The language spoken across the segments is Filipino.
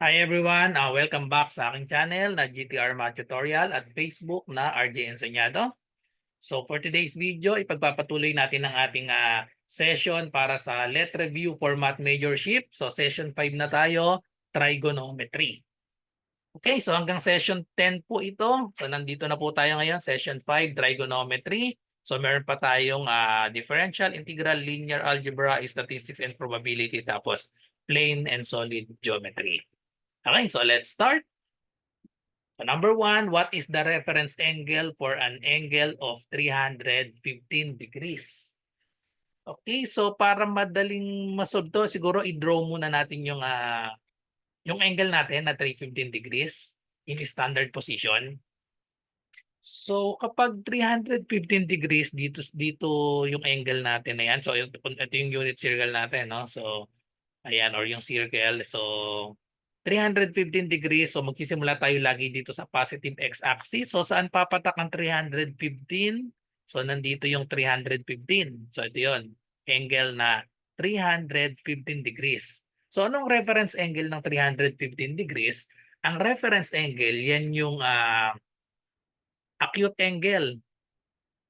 Hi everyone, welcome back sa aking channel na GTR Math Tutorial at Facebook na RJ Enseñado. So for today's video, ipagpapatuloy natin ang ating session para sa Let Review for Math Majorship. So session 5 na tayo, Trigonometry. Okay, so hanggang session 10 po ito. So nandito na po tayo ngayon, session 5, Trigonometry. So meron pa tayong differential, integral, linear algebra, statistics and probability, tapos plane and solid geometry. Okay, so let's start. So number one, what is the reference angle for an angle of 315 degrees? Okay, so para madaling masolve to, siguro i-draw muna natin yung angle natin na 315 degrees in standard position. So kapag 315 degrees, dito yung angle natin na yan. So ito yung unit circle natin, no? So ayan, or yung circle. So 315 degrees. So magsisimula tayo lagi dito sa positive x-axis. So saan papatak ang 315? So nandito yung 315. So ito yun. Angle na 315 degrees. So anong reference angle ng 315 degrees? Ang reference angle, yan yung acute angle.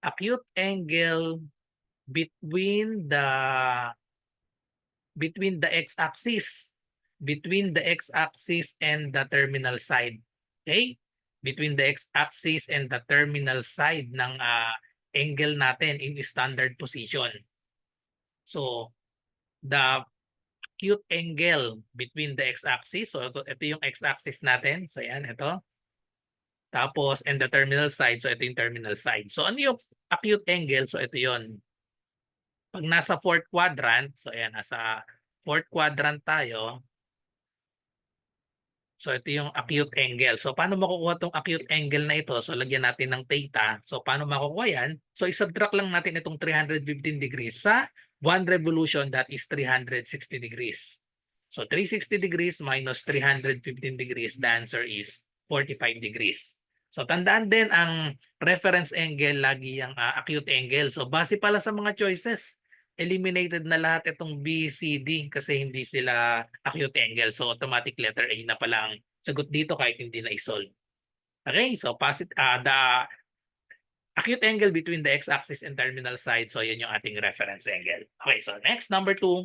Acute angle between the x-axis, and the terminal side. Okay? Between the x-axis and the terminal side ng angle natin in standard position. So, the acute angle between the x-axis, so ito yung x-axis natin. So, yan, ito. Tapos, and the terminal side, so ito yung terminal side. So, ano yung acute angle? So, ito yon. Pag nasa fourth quadrant, so ayan, nasa fourth quadrant tayo. So ito yung acute angle. So paano makukuha tong acute angle na ito? So lagyan natin ng theta. So paano makukuha yan? So isubtract lang natin itong 315 degrees sa 1 revolution, that is 360 degrees. So 360 degrees minus 315 degrees, the answer is 45 degrees. So tandaan din ang reference angle lagi yung acute angle. So base pala sa mga choices, eliminated na lahat itong B, C, D kasi hindi sila acute angle. So automatic letter A na pala ang sagot dito kahit hindi na isolve. Okay, so the acute angle between the x-axis and terminal side. So yan yung ating reference angle. Okay, so next, number 2.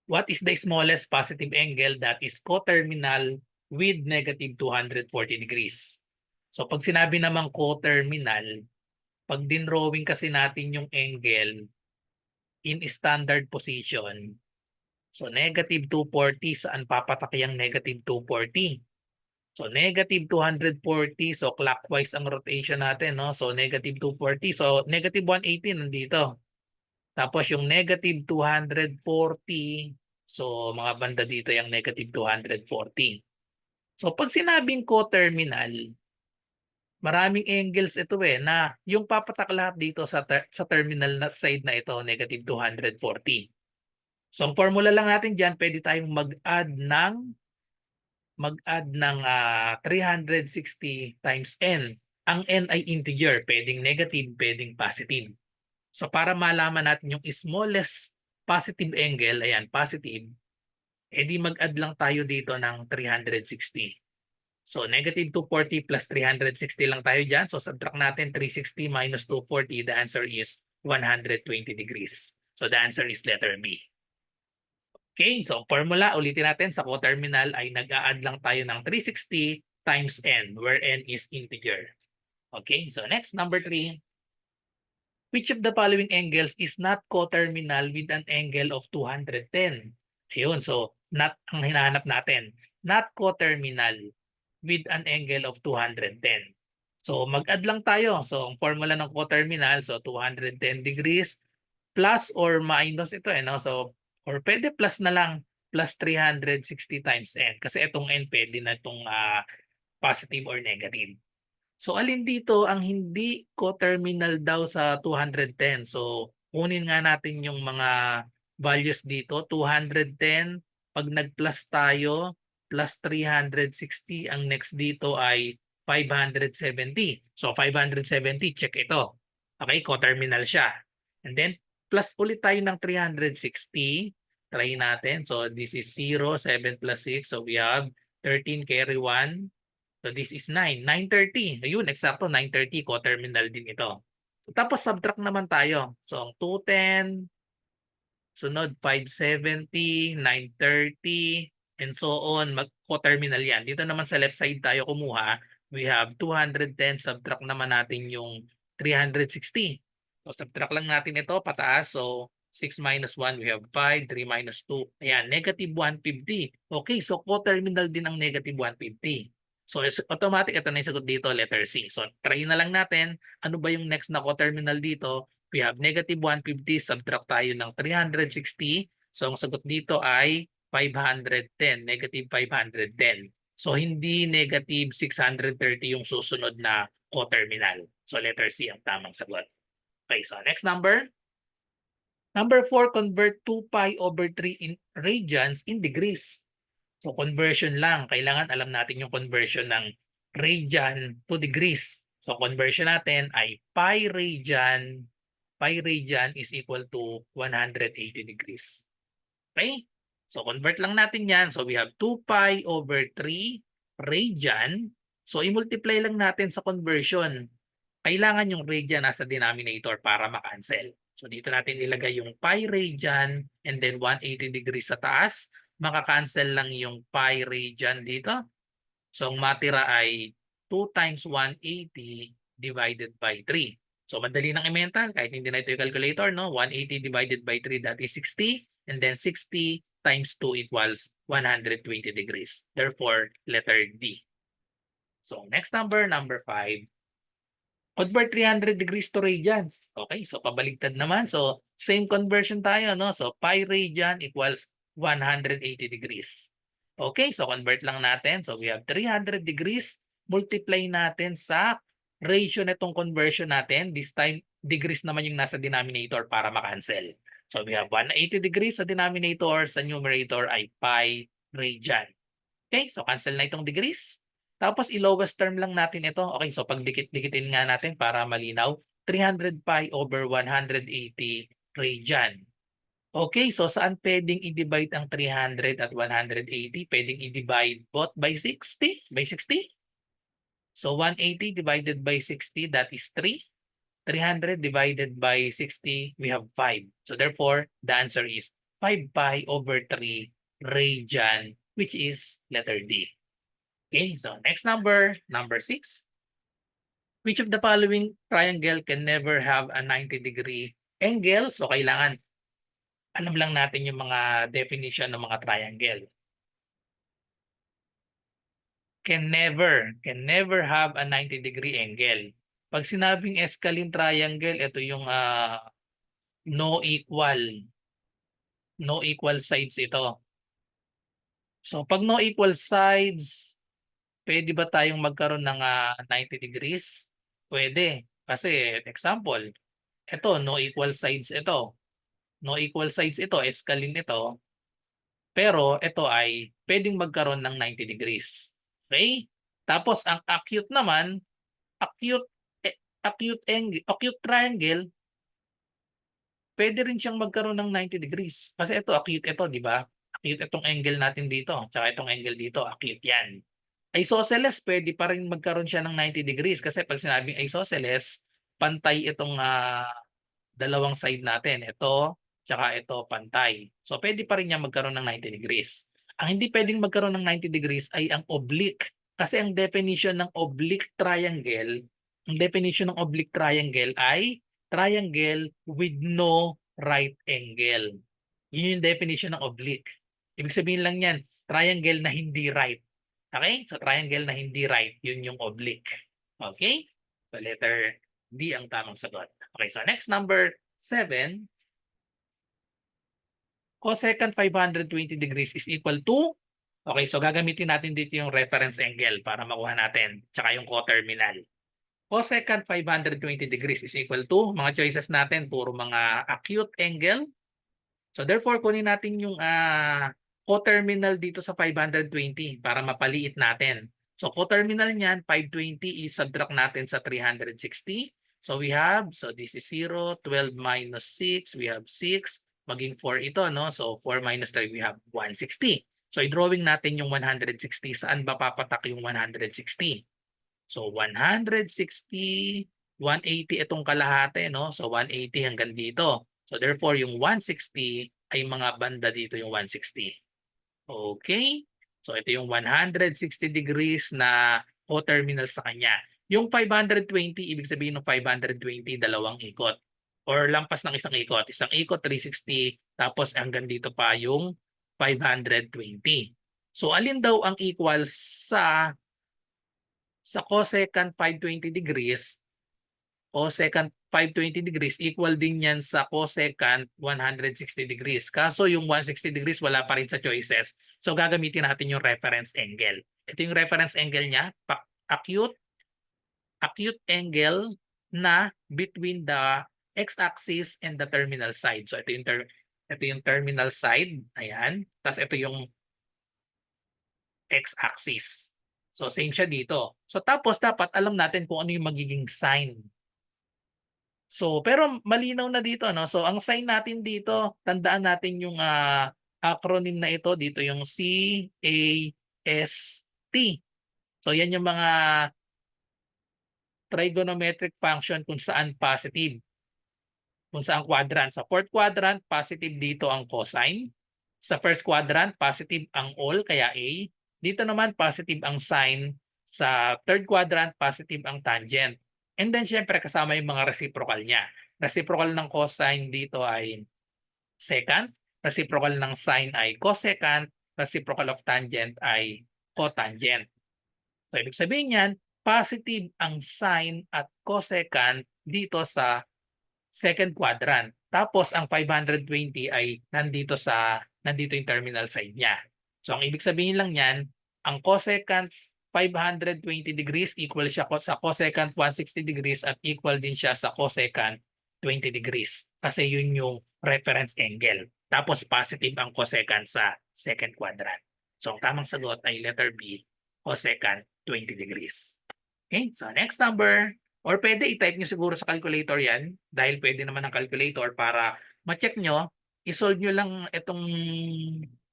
What is the smallest positive angle that is coterminal with negative 240 degrees? So pag sinabi namang coterminal, pag dinrawing kasi natin yung angle in standard position, so negative 240, saan papatak yung negative 240? So negative 240, so clockwise ang rotation natin, no? So negative 240, so negative 180 nandito. Tapos yung negative 240, so mga banda dito yung negative 240. So pag sinabing coterminal, maraming angles ito na yung papatak lahat dito sa terminal na side na ito, negative 240. So ang formula lang natin diyan, pwede tayong mag-add ng 360 times n. Ang n ay integer, pwedeng negative, pwedeng positive. So para malaman natin yung smallest positive angle, ayan, positive, edi mag-add lang tayo dito ng 360. So negative 240 plus 360 lang tayo dyan. So subtract natin 360 minus 240. The answer is 120 degrees. So the answer is letter B. Okay, so formula, ulitin natin, sa coterminal ay nag-a-add lang tayo ng 360 times n, where n is integer. Okay, so next, number 3. Which of the following angles is not coterminal with an angle of 210? Ayun, so not ang hinahanap natin. Not coterminal with an angle of 210. So mag-add lang tayo. So ang formula ng coterminal, so 210 degrees plus or minus ito no? So or pwede plus na lang, plus 360 times n. Kasi itong n pwede na itong positive or negative. So alin dito ang hindi coterminal daw sa 210? So kunin nga natin yung mga values dito. 210, pag nag-plus tayo, plus 360, ang next dito ay 570. So 570, check ito. Okay, coterminal siya. And then plus ulit tayo ng 360. Try natin. So this is 0, 7 plus 6. So we have 13 carry 1. So this is 9. 930. Ayun, eksakto 930. Co-terminal din ito. So, tapos subtract naman tayo. So ang 210, sunod 570, 930, and so on. Mag-co-terminal yan. Dito naman sa left side tayo kumuha. We have 210. Subtract naman natin yung 360. So subtract lang natin ito pataas. So 6 minus 1, we have 5. 3 minus 2. Ayan, negative 150. Okay, so co-terminal din ang negative 150. So automatic, ito na yung sagot dito, letter C. So try na lang natin. Ano ba yung next na co-terminal dito? We have negative 150, subtract tayo ng 360. So ang sagot dito ay 510, negative 510. So hindi negative 630 yung susunod na co-terminal. So letter C ang tamang sagot. Okay, so next number. Number 4, convert 2 pi over 3 in radians in degrees. So conversion lang. Kailangan alam natin yung conversion ng radian to degrees. So conversion natin ay pi radian is equal to 180 degrees. Okay? So convert lang natin yan. So we have 2 pi over 3 radian. So i-multiply lang natin sa conversion. Kailangan yung radian nasa denominator para makancel. So dito natin ilagay yung pi radian and then 180 degrees sa taas. Makakancel lang yung pi radian dito. So ang matira ay 2 times 180 divided by 3. So madali nang i-mental kahit hindi na ito yung calculator, no? 180 divided by 3, that is 60. And then 60 times 2 equals 120 degrees. Therefore, letter D. So next number, number 5. Convert 300 degrees to radians. Okay, so pabaligtad naman. So same conversion tayo, no? So pi radian equals 180 degrees. Okay, so convert lang natin. So we have 300 degrees. Multiply natin sa ratio nitong conversion natin. This time, degrees naman yung nasa denominator para makancel. So we have 180 degrees sa denominator. Sa numerator ay pi radian. Okay, so cancel na itong degrees. Tapos i-lowest term lang natin ito. Okay, so pagdikit-dikitin nga natin para malinaw. 300 pi over 180 radian. Okay, so saan pwedeng i-divide ang 300 at 180? Pwedeng i-divide both by 60? By 60? So 180 divided by 60, that is 3. 300 divided by 60, we have 5. So therefore, the answer is 5 pi over 3 radian, which is letter D. Okay, so next number, number 6. Which of the following triangle can never have a 90-degree angle? So kailangan alam lang natin yung mga definition ng mga triangle. Can never have a 90-degree angle. Pag sinabing Escalene triangle, ito yung no equal sides ito. So pag no equal sides, pwede ba tayong magkaroon ng 90 degrees? Pwede. Kasi example, ito no equal sides ito. No equal sides ito, escalene ito. Pero ito ay pwedeng magkaroon ng 90 degrees. Okay? Tapos ang acute naman, acute triangle, pwede rin siyang magkaroon ng 90 degrees. Kasi ito acute ito, di ba? Acute itong angle natin dito, tsaka itong angle dito, acute yan. Isosceles, pwede pa rin magkaroon siya ng 90 degrees kasi pag sinabing isosceles, pantay itong dalawang side natin. Ito, tsaka ito, pantay. So, pwede pa rin niya magkaroon ng 90 degrees. Ang hindi pwedeng magkaroon ng 90 degrees ay ang oblique. Kasi ang definition ng oblique triangle, ay triangle with no right angle. Yun yung definition ng oblique. Ibig sabihin lang yan, triangle na hindi right. Okay? So triangle na hindi right, yun yung oblique. Okay? So letter D ang tamang sagot. Okay, so next number 7. Cosecant 520 degrees is equal to, okay, so gagamitin natin dito yung reference angle para makuha natin, tsaka yung coterminal. Cosecant 520 degrees is equal to, mga choices natin, puro mga acute angle. So therefore, kunin natin yung coterminal dito sa 520 para mapaliit natin. So coterminal niyan, 520 i-subtract natin sa 360. So we have, so this is 0, 12 minus 6, we have 6, maging 4 ito, no? So 4 minus 3, we have 160. So i-drawing natin yung 160. Saan ba papatak yung 160? So 160, 180 itong kalahati, no? So 180 hanggang dito. So therefore, yung 160 ay mga banda dito yung 160. Okay? So ito yung 160 degrees na co-terminal sa kanya. Yung 520, ibig sabihin ng 520, dalawang ikot. Or lampas ng isang ikot. Isang ikot, 360, tapos hanggang dito pa yung 520. So alin daw ang equal sa cosecant 520 degrees? Cosecant 520 degrees equal din yan sa cosecant 160 degrees. Kaso yung 160 degrees wala pa rin sa choices. So gagamitin natin yung reference angle. Ito yung reference angle niya, acute angle na between the x-axis and the terminal side. So ito yung terminal side, ayan. Tapos ito yung x-axis. So same siya dito. So tapos dapat alam natin kung ano yung magiging sign. So pero malinaw na dito, no? So ang sign natin dito, tandaan natin yung acronym na ito dito, yung CAST. So yan yung mga trigonometric function kung saan positive. Kung saan quadrant. Sa fourth quadrant, positive dito ang cosine. Sa first quadrant, positive ang all, kaya A. Dito naman, positive ang sine. Sa third quadrant, positive ang tangent. And then, syempre, kasama yung mga reciprocal niya. Reciprocal ng cosine dito ay secant. Reciprocal ng sine ay cosecant. Reciprocal of tangent ay cotangent. So, ibig sabihin yan, positive ang sine at cosecant dito sa second quadrant. Tapos ang 520 ay nandito yung terminal side niya. So ang ibig sabihin lang niyan, ang cosecant 520 degrees equal siya sa cosecant 160 degrees at equal din siya sa cosecant 20 degrees. Kasi yun yung reference angle. Tapos positive ang cosecant sa second quadrant. So ang tamang sagot ay letter B, cosecant 20 degrees. Okay, so next number. Or pwede i-type nyo siguro sa calculator yan dahil pwede naman ang calculator para ma-check nyo, isolve nyo lang itong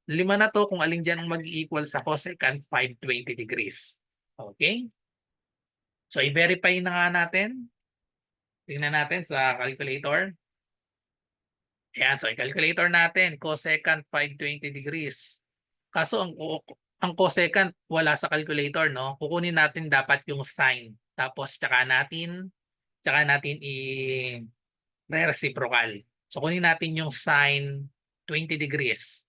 5 na to kung alin dyan ang mag-equal sa cosecant 520 degrees. Okay? So i-verify na nga natin. Tingnan natin sa calculator. Ayan, so i-calculator natin cosecant 520 degrees. Kaso ang cosecant wala sa calculator, no? Kukunin natin dapat yung sine. Tapos tsaka natin i-reciprocal. So kunin natin yung sine 20 degrees.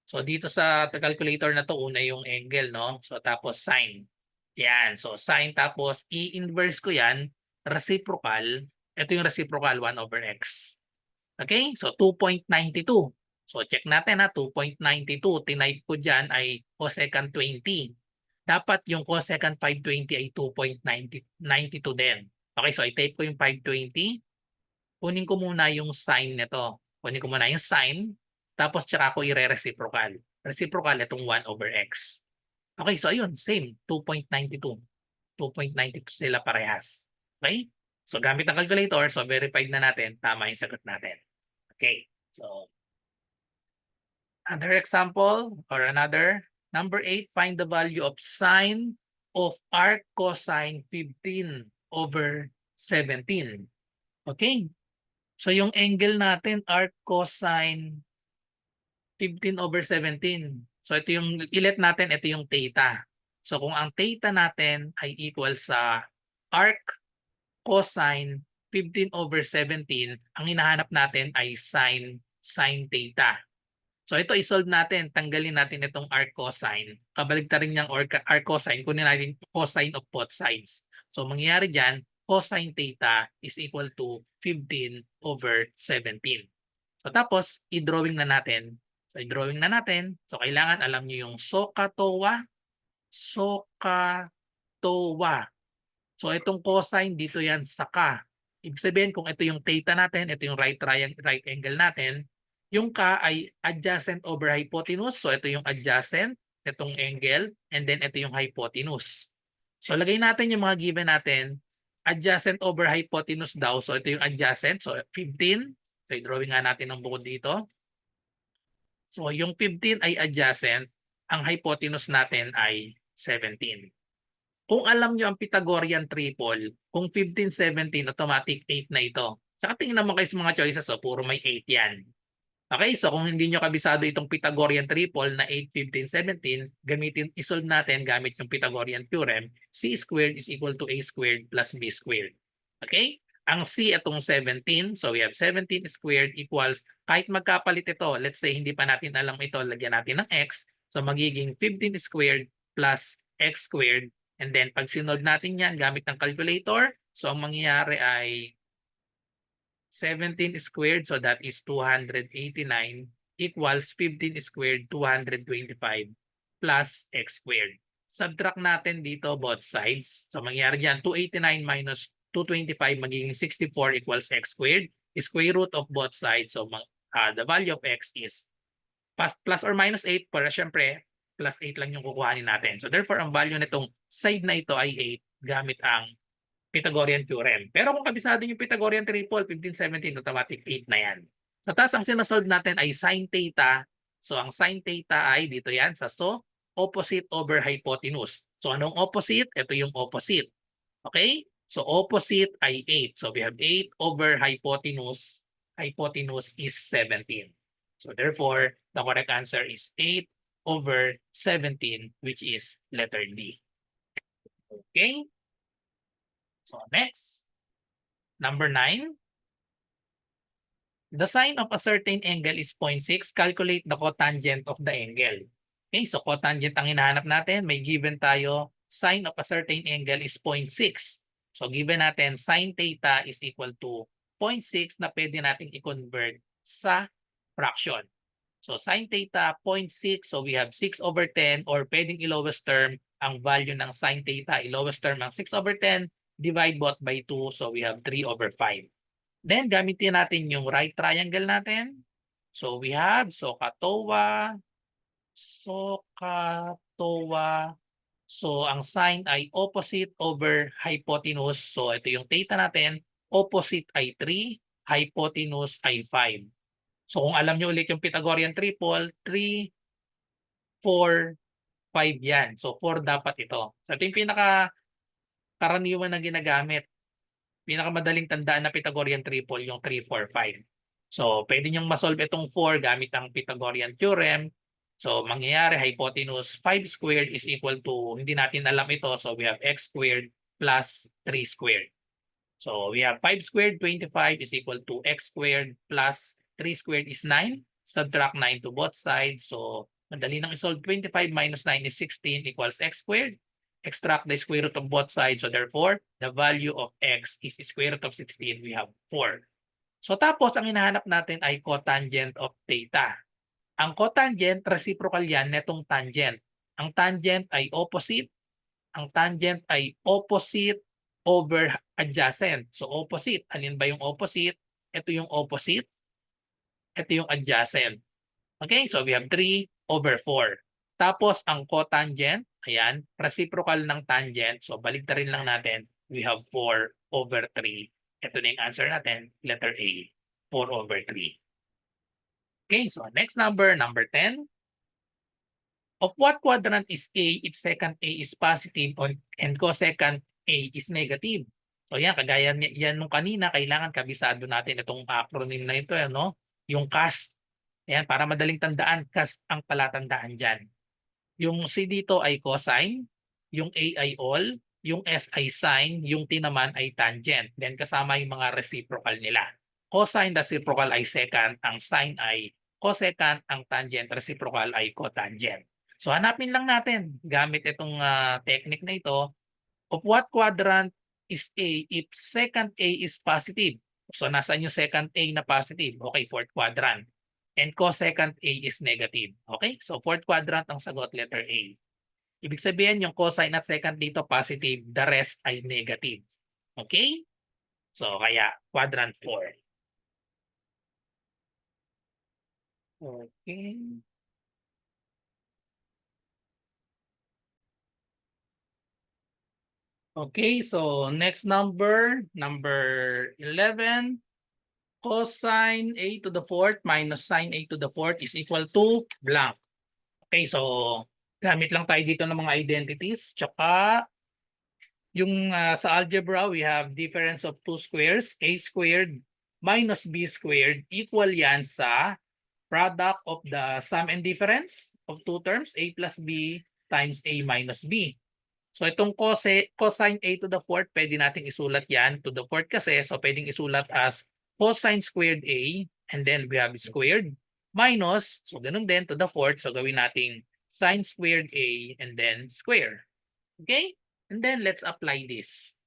So dito sa calculator na to, una yung angle, no? So tapos sine. Yan. So sine tapos i-inverse ko yan, reciprocal. Ito yung reciprocal 1 over x. Okay? So 2.92. So check natin ha, 2.92. Tinype ko dyan ay cosecant 20. Dapat yung cosecant 520 ay 2.92 din. Okay, so i-type ko yung 520. Kunin ko muna yung sign nito. Kunin ko muna yung sign. Tapos tsaka ko i-reciprocal. Reciprocal itong 1 over x. Okay, so ayun, same. 2.92. 2.92 sila parehas. Okay? So gamit ang calculator, so verified na natin, tama yung sagot natin. Okay, so another example or another. Number 8, find the value of sine of arc cosine 15 over 17. Okay, so yung angle natin, arc cosine 15 over 17. So ito yung, ilet natin, ito yung theta. So kung ang theta natin ay equal sa arc cosine 15 over 17, ang hinahanap natin ay sine theta. So ito i-solve natin, tanggalin natin itong arc cosine. Kabaligtarin niyang arc cosine, kunin natin cosine of both sides. So mangyayari diyan, cosine theta is equal to 15 over 17. So tapos i-drawing na natin. So i-drawing na natin. So kailangan alam niyo yung SOHCAHTOA. So itong cosine dito yan sa ka. Ibig sabihin kung ito yung theta natin, ito yung right angle natin, yung ka ay adjacent over hypotenuse. So ito yung adjacent, itong angle, and then ito yung hypotenuse. So lagay natin yung mga given natin. Adjacent over hypotenuse daw. So ito yung adjacent. So 15. So drawing nga natin ng bukod dito. So yung 15 ay adjacent, ang hypotenuse natin ay 17. Kung alam nyo ang Pythagorean triple, kung 15, 17, automatic 8 na ito. Tsaka tingnan naman kayo sa mga choices, puro may 8 yan. Okay, so kung hindi nyo kabisado itong Pythagorean triple na 8, 15, 17, isolve natin gamit yung Pythagorean theorem, c squared is equal to a squared plus b squared. Okay? Ang c itong 17, so we have 17 squared equals, kahit magkapalit ito, let's say hindi pa natin alam ito, lagyan natin ng x, so magiging 15 squared plus x squared, and then pag sinolve natin yan gamit ng calculator, so ang mangyayari ay 17 squared, so that is 289 equals 15 squared, 225 plus x squared. Subtract natin dito both sides. So mangyari dyan, 289 minus 225 magiging 64 equals x squared. Square root of both sides. So the value of x is plus or minus 8, pero syempre, plus 8 lang yung kukuhanin natin. So therefore, ang value nitong side na ito ay 8 gamit ang Pythagorean theorem. Pero kung kabisado yung Pythagorean triple, 15, 17, automatic 8 na yan. So taas ang sinasolve natin ay sin theta. So ang sin theta ay dito yan sa opposite over hypotenuse. So anong opposite? Ito yung opposite. Okay? So opposite ay 8. So we have 8 over hypotenuse. Hypotenuse is 17. So therefore, the correct answer is 8 over 17, which is letter D. Okay? So next, number 9. The sine of a certain angle is 0.6. Calculate the cotangent of the angle. Okay, so cotangent ang hinahanap natin. May given tayo, sine of a certain angle is 0.6. So given natin, sine theta is equal to 0.6 na pwede natin i-convert sa fraction. So sine theta 0.6, so we have 6 over 10, or pwedeng i-lowest term ang value ng sine theta. I-lowest term ang 6 over 10, divide both by 2, so we have 3 over 5. Then gamitin natin yung right triangle natin. So we have SOHCAHTOA. So ang sine ay opposite over hypotenuse. So ito yung theta natin. Opposite ay 3, hypotenuse ay 5. So kung alam nyo ulit yung Pythagorean triple, 3, 4, 5 yan. So 4 dapat ito. So ito yung pinaka-karaniwan na ginagamit. Pinakamadaling tandaan na Pythagorean triple, yung 3, 4, 5. So pwede nyong masolve itong 4 gamit ang Pythagorean theorem. So mangyayari, hypotenuse 5 squared is equal to, hindi natin alam ito, so we have x squared plus 3 squared. So we have 5 squared, 25 is equal to x squared plus 3 squared is 9. Subtract 9 to both sides. So madali nang isolve. 25 minus 9 is 16 equals x squared. Extract the square root of both sides. So therefore, the value of x is square root of 16. We have 4. So tapos, ang hinahanap natin ay cotangent of theta. Ang cotangent, reciprocal yan netong tangent. Ang tangent ay opposite. Ang tangent ay opposite over adjacent. So opposite, alin ba yung opposite? Ito yung opposite. Ito yung adjacent. Okay, so we have 3 over 4. Tapos ang cotangent, ayan, reciprocal ng tangent. So baligtarin lang natin, we have 4 over 3. Ito na yung answer natin, letter A, 4 over 3. Okay, so next number, number 10. Of what quadrant is A if secant A is positive and cosecant A is negative? So yan, kagaya yan nung kanina, kailangan kabisado natin itong acronym na ito, ano? Yung CAST. Ayan, para madaling tandaan, CAST ang palatandaan dyan. Yung C dito ay cosine, yung A ay all, yung S ay sine, yung T naman ay tangent. Then kasama yung mga reciprocal nila. Cosine reciprocal ay secant, ang sine ay cosecant, ang tangent reciprocal ay cotangent. So hanapin lang natin gamit itong technique na ito, of what quadrant is A if secant A is positive? So nasaan yung secant A na positive? Okay, fourth quadrant. And cosecant A is negative. Okay, so fourth quadrant ang sagot, letter A. Ibig sabihin yung cosine at secant dito positive, the rest ay negative. Okay? So kaya quadrant 4. Okay. Okay, so next number, number 11. cosine A to the fourth minus sine A to the fourth is equal to blank. Okay, so gamit lang tayo dito ng mga identities. Tsaka yung sa algebra, we have difference of two squares. A squared minus B squared equal yan sa product of the sum and difference of two terms, A plus B times A minus B. So itong cosine A to the fourth, pwede nating isulat yan to the fourth kasi. So pwedeng isulat as cosine squared A and then we have squared minus, so ganun din to the fourth. So gawin nating sine squared A and then square. Okay? And then let's apply this.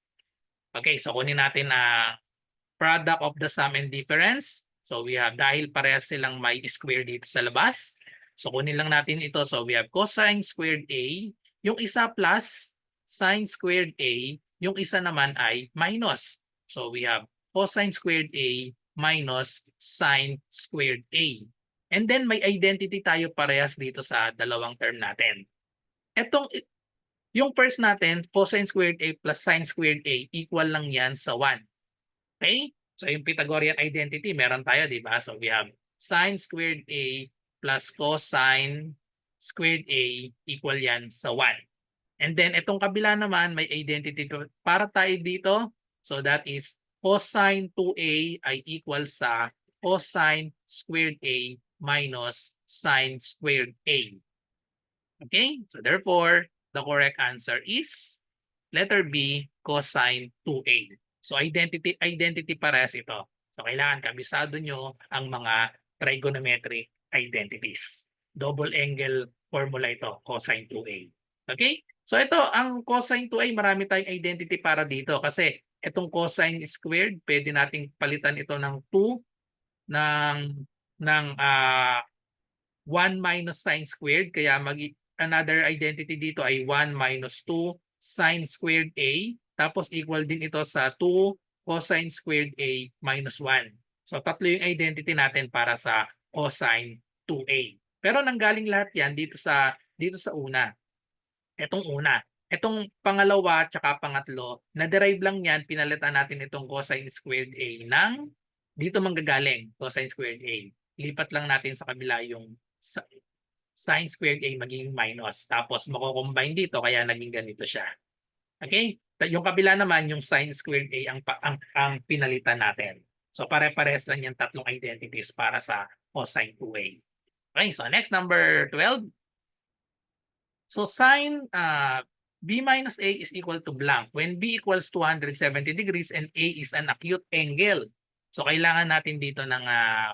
Okay, so kunin natin na product of the sum and difference. So we have, dahil parehas silang may square dito sa labas. So kunin lang natin ito. So we have cosine squared A. Yung isa plus sine squared A. Yung isa naman ay minus. So we have cosine squared A minus sine squared A. And then may identity tayo parehas dito sa dalawang term natin. Yung first natin, cosine squared A plus sine squared A, equal lang yan sa 1. Okay? So yung Pythagorean identity, meron tayo, di ba? So we have sine squared A plus cosine squared A equal yan sa 1. And then itong kabila naman, may identity para tayo dito. So that is cosine 2A ay equal sa cosine squared A minus sine squared A. Okay? So therefore, the correct answer is letter B, cosine 2A. So identity parehas ito. So kailangan kabisado nyo ang mga trigonometric identities. Double angle formula ito, cosine 2A. Okay? So ito, ang cosine 2A, marami tayong identity para dito kasi itong cosine squared, pwede nating palitan ito ng 2 ng 1 minus sine squared. Kaya another identity dito ay 1 minus 2 sine squared A. Tapos equal din ito sa 2 cosine squared A minus 1. So tatlo yung identity natin para sa cosine 2A. Pero nanggaling lahat yan dito sa una. Etong una. Etong pangalawa at pangatlo, na-derive lang yan, pinalitan natin itong cosine squared A ng dito manggagaling, cosine squared A. Lipat lang natin sa kabila yung sine squared A magiging minus. Tapos mako-combine dito kaya naging ganito siya. Okay? Yung kabila naman yung sine squared A ang pinalitan natin. So pare-pares lang yung tatlong identities para sa cosine 2A. Okay, so next number 12. So sine B minus A is equal to blank when B equals 270 degrees and A is an acute angle. So kailangan natin dito ng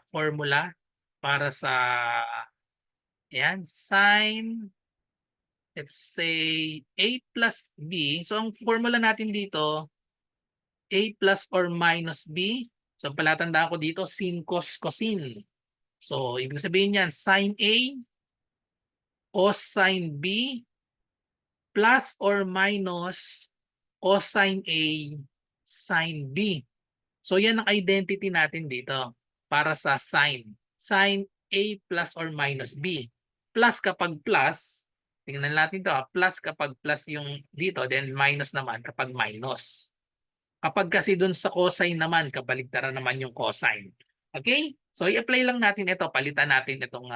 formula para sa sine, let's say A plus B. So ang formula natin dito, A plus or minus B. So palatandaan ko dito, sin cos cosine. So ibig sabihin yan, sine A cosine B plus or minus cosine A sine B. So yan ang identity natin dito para sa sine. Sine A plus or minus B. Plus kapag plus, tingnan natin ito, plus kapag plus yung dito, then minus naman kapag minus. Kapag kasi dun sa cosine naman, kabaligtaran naman yung cosine. Okay? So i-apply lang natin ito, palitan natin itong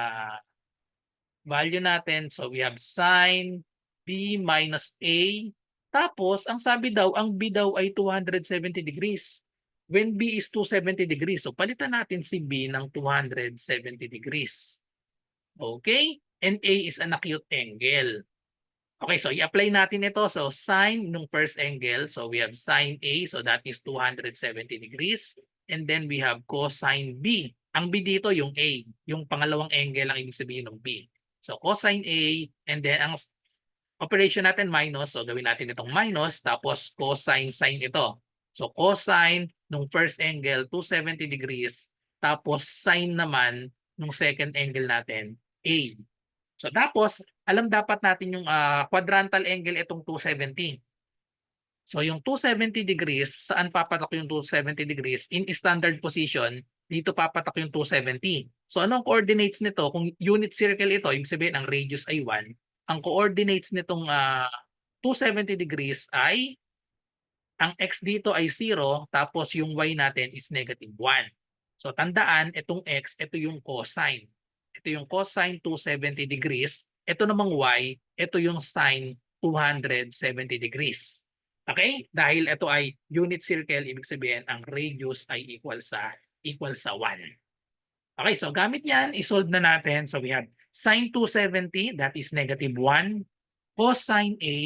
value natin. So we have sine B minus A. Tapos, ang sabi daw, ang B daw ay 270 degrees. When B is 270 degrees, so palitan natin si B ng 270 degrees. Okay? And A is an acute angle. Okay, so i-apply natin ito. So sine nung first angle, so we have sine A, so that is 270 degrees. And then we have cosine B. Ang B dito yung A, yung pangalawang angle ang ibig sabihin ng B. So cosine A, and then ang operation natin minus, so gawin natin itong minus, tapos cosine sine ito. So cosine nung first angle, 270 degrees, tapos sine naman nung second angle natin, A. So tapos, alam dapat natin yung quadrantal angle itong 270. So yung 270 degrees, saan papatak yung 270 degrees? In standard position, dito papatak yung 270. So anong coordinates nito? Kung unit circle ito, ibig sabihin ang radius ay 1. Ang coordinates nitong 270 degrees ay, ang x dito ay 0, tapos yung y natin is negative 1. So tandaan, itong x, ito yung cosine. Ito yung cosine 270 degrees. Ito namang y, ito yung sine 270 degrees. Okay? Dahil ito ay unit circle, ibig sabihin ang radius ay equal sa 1. Okay, so gamit yan, isolve na natin. So we have sine 270, that is -1, cosine A,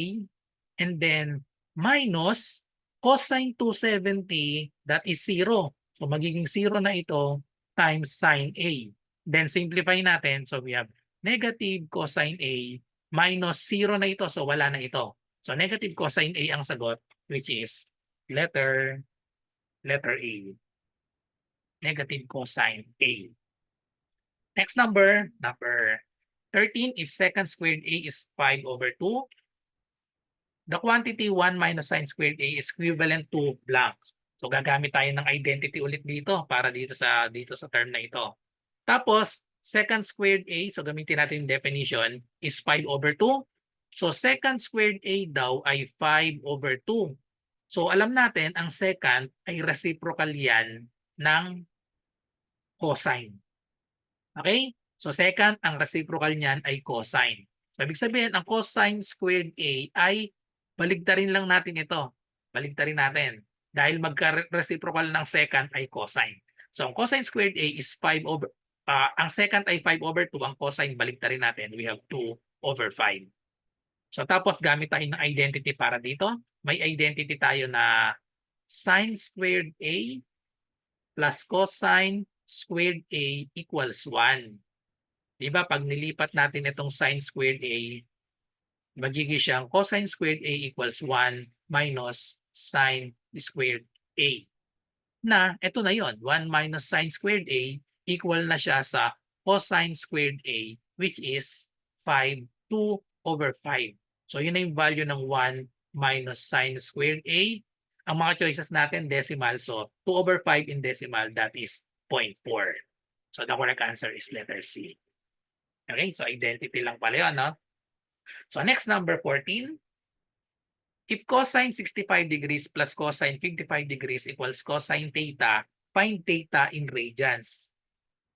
and then minus cosine 270, that is 0. So magiging 0 na ito times sine A. Then simplify natin. So we have negative cosine A minus 0 na ito. So wala na ito. So negative cosine A ang sagot, which is letter A. Negative cosine A. Next number 13, if secant squared A is 5/2, the quantity 1 minus sine squared A is equivalent to blank. So gagamit tayo ng identity ulit dito para dito sa term na ito. Tapos secant squared A, so gamitin natin yung definition, is 5/2. So secant squared A daw ay 5/2. So alam natin ang secant ay reciprocal yan ng cosine. Okay? So second, ang reciprocal niyan ay cosine. So ibig sabihin, ang cosine squared A ay baligtarin lang natin ito. Baligtarin natin. Dahil magka-reciprocal ng second ay cosine. So ang cosine squared A is 5/, ang second ay 5/2, ang cosine baligtarin natin. We have 2/5. So tapos gamit tayo ng identity para dito. May identity tayo na sine squared A plus cosine squared A equals 1. Diba pag nilipat natin itong sine squared A, magiging siyang cosine squared A equals 1 minus sine squared A. Na ito na yon, 1 minus sine squared A equal na siya sa cosine squared A, which is 2/5. So yun na yung value ng 1 minus sine squared A. Ang mga choices natin decimal, so 2/5 in decimal, that is 0.4. So the correct answer is letter C. Okay, so identity lang pala yun, no? So next, number 14. If cosine 65 degrees plus cosine 55 degrees equals cosine theta, find theta in radians.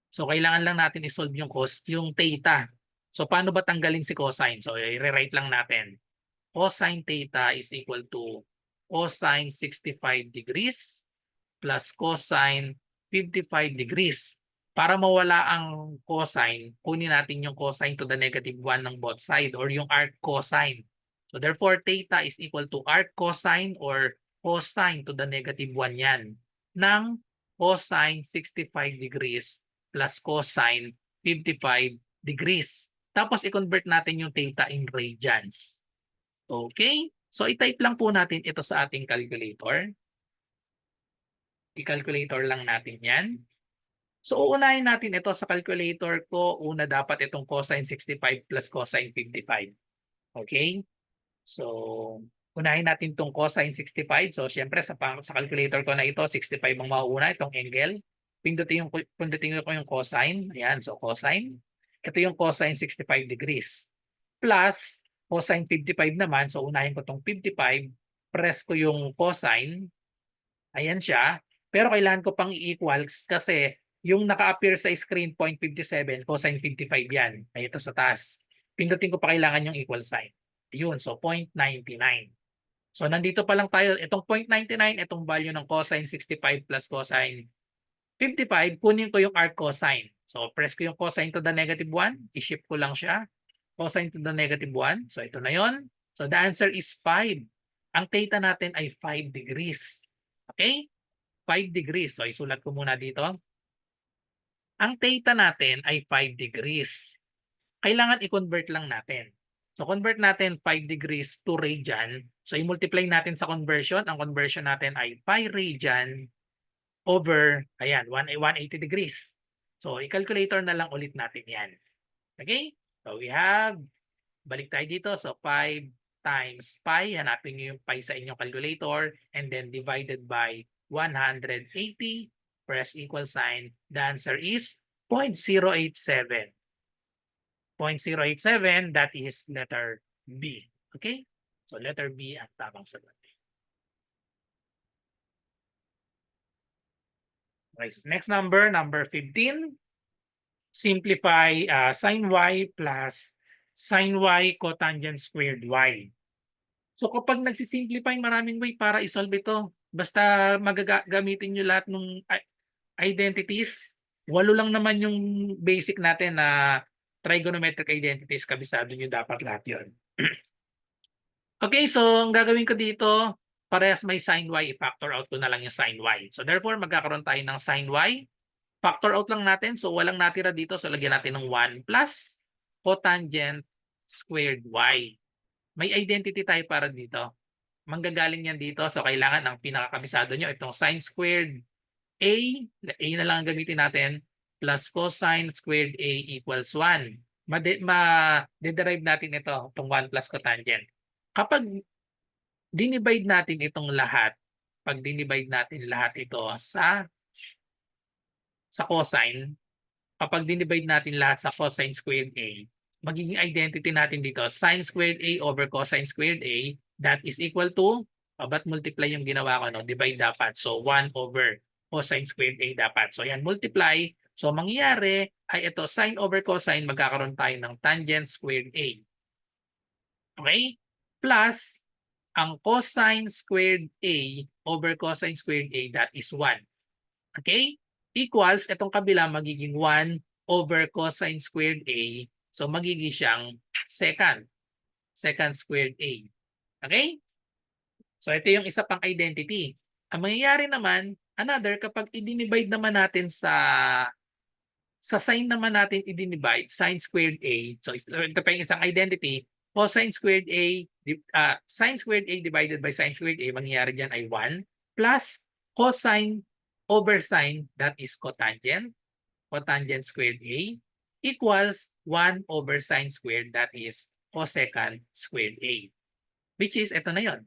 So kailangan lang natin i-solve yung theta. So paano ba tanggalin si cosine? So i-rewrite lang natin. Cosine theta is equal to cosine 65 degrees plus cosine 55 degrees. Para mawala ang cosine, kunin natin yung cosine to the -1 ng both side or yung arc cosine. So therefore, theta is equal to arc cosine or cosine to the -1 yan ng cosine 65 degrees plus cosine 55 degrees. Tapos i-convert natin yung theta in radians. Okay? So i-type lang po natin ito sa ating calculator. I-calculator lang natin yan. So uunahin natin ito sa calculator ko. Una dapat itong cosine 65 plus cosine 55. Okay? So unahin natin itong cosine 65. So syempre sa calculator ko na ito, 65 ang mauuna, itong angle. Pindutin ko yung cosine. Ayan, so cosine. Ito yung cosine 65 degrees. Plus cosine 55 naman. So unahin ko itong 55. Press ko yung cosine. Ayan siya. Pero kailangan ko pang i-equals kasi yung naka-appear sa screen 0.57, cosine 55 yan. Ay ito sa taas. Pindutin ko pa kailangan yung equal sign. Yun, so 0.99. So nandito pa lang tayo. Itong 0.99, itong value ng cosine 65 plus cosine 55, kunin ko yung arc cosine. So press ko yung cosine to the -1, i-shift ko lang siya. Cosine to the -1. So ito na yon. So the answer is 5. Ang theta natin ay 5 degrees. Okay? 5 degrees. So isulat ko muna dito. Ang theta natin ay 5 degrees. Kailangan i-convert lang natin. So convert natin 5 degrees to radian. So i-multiply natin sa conversion. Ang conversion natin ay pi radian over, ayan, 180 degrees. So i-calculator na lang ulit natin yan. Okay? So we have, balik tayo dito. So 5 times pi. Hanapin nyo yung pi sa inyong calculator. And then divided by 180. Press equal sign. The answer is 0.087. 0.087, that is letter B. Okay? So letter B ang tamang sagot. Okay, so next number, number 15. Simplify sin y plus sin y cotangent squared y. So kapag nagsisimplify, maraming way para isolve ito. Basta gamitin nyo lahat ng identities. 8 lang naman yung basic natin na trigonometric identities. Kabisado nyo dapat lahat yun. Okay, so ang gagawin ko dito, parehas may sin y, i-factor out ko na lang yung sin y. So therefore, magkakaroon tayo ng sin y. Factor out lang natin. So walang natira dito. So lagyan natin ng 1 plus cotangent squared y. May identity tayo para dito. Manggagaling yan dito. So kailangan ang pinakakabisado nyo itong sin squared a. A na lang ang gamitin natin. Plus cosine squared a equals 1. Ma-derive natin ito. Itong 1 plus cotangent. Kapag dinivide natin itong lahat, pag dinivide natin lahat ito sa cosine, kapag dinivide natin lahat sa cosine squared a, magiging identity natin dito, sine squared a over cosine squared a, that is equal to, ba't multiply yung ginawa ko, no? Divide dapat. So 1 over cosine squared a dapat. So yan, multiply. So mangyayari ay ito, sine over cosine, magkakaroon tayo ng tangent squared a. Okay? Plus, ang cosine squared a over cosine squared a, that is 1. Okay? Equals, itong kabila magiging 1 over cosine squared a. So magiging siyang secant squared a. Okay? So ito yung isa pang identity. Ang mangyayari naman, another, kapag i-divide naman natin sa sine naman natin i-divide, sine squared a. So ito pa yung isang identity. Cosine squared a, sine squared a divided by sine squared a, mangyayari dyan ay 1 plus cosine over sine, that is cotangent squared a, equals 1 over sine squared, that is cosecant squared a. Which is, ito na yon,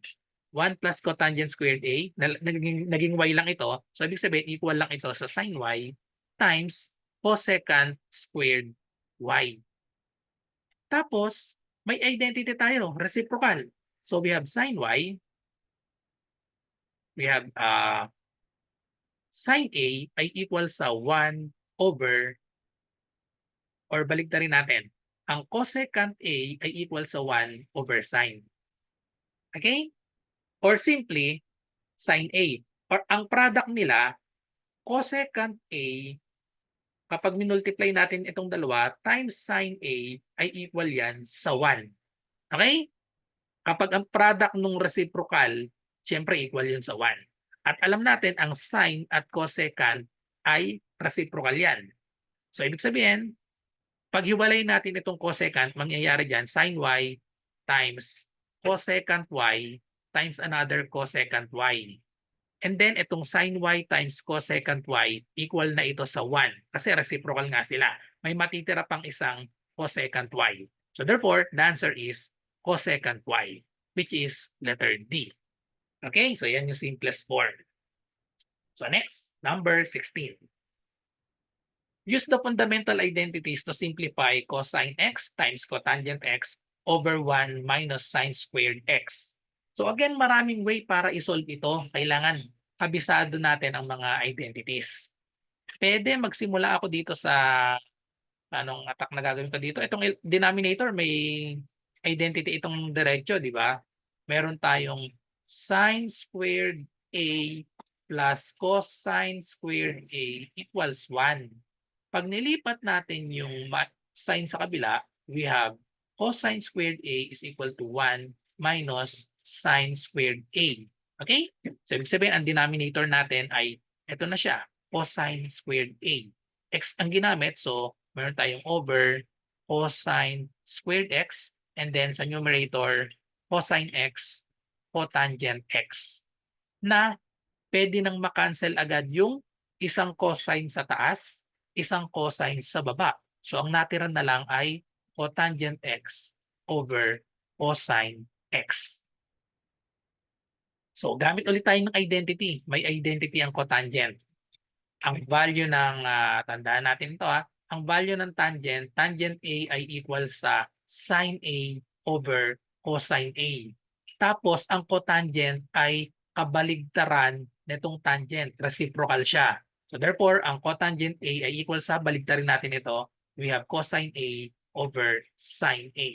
1 plus cotangent squared a, naging y lang ito. So ibig sabihin, equal lang ito sa sine y times cosecant squared y. Tapos, may identity tayo, reciprocal. So we have sin y, we have sin a ay equal sa 1 over, or balik na rin natin, ang cosecant a ay equal sa 1 over sin. Okay? Or simply, sin a. Or ang product nila, cosecant a, kapag minultiply natin itong dalawa, times sin a ay equal yan sa 1. Okay? Kapag ang product ng reciprocal, siyempre equal yun sa 1. At alam natin, ang sine at cosecant ay reciprocal yan. So, ibig sabihin, pag hiwalay natin itong cosecant, mangyayari dyan, sin y times cosecant y times another cosecant y. And then, itong sin y times cosecant y, equal na ito sa 1. Kasi reciprocal nga sila. May matitira pang isang cosecant y. So, therefore, the answer is cosecant y, which is letter D. Okay, so yan yung simplest form. So next, number 16. Use the fundamental identities to simplify cosine x times cotangent x over 1 minus sine squared x. So again, maraming way para isolve ito. Kailangan kabisado natin ang mga identities. Pwede magsimula ako dito sa anong attack na gagawin ko dito. Itong denominator, may identity itong diretso, di ba? Meron tayong sine squared a plus cosine squared a equals 1. Pag nilipat natin yung sine sa kabila, we have cosine squared a is equal to 1 minus sine squared a. Okay? So, ibig sabihin, ang denominator natin ay, ito na siya, cosine squared a. X ang ginamit, so, meron tayong over cosine squared x, and then sa numerator, cosine x, cotangent x, na pwede nang makancel agad yung isang cosine sa taas, isang cosine sa baba. So ang natira na lang ay cotangent x over cosine x. So gamit ulit tayo ng identity. May identity ang cotangent. Ang value ng, tandaan natin ito ang value ng tangent, tangent A ay equal sa sine A over cosine A. Tapos ang cotangent ay kabaligtaran nitong tangent, reciprocal siya. So therefore, ang cotangent A ay equal sa, baligtarin natin ito, we have cosine A over sine A.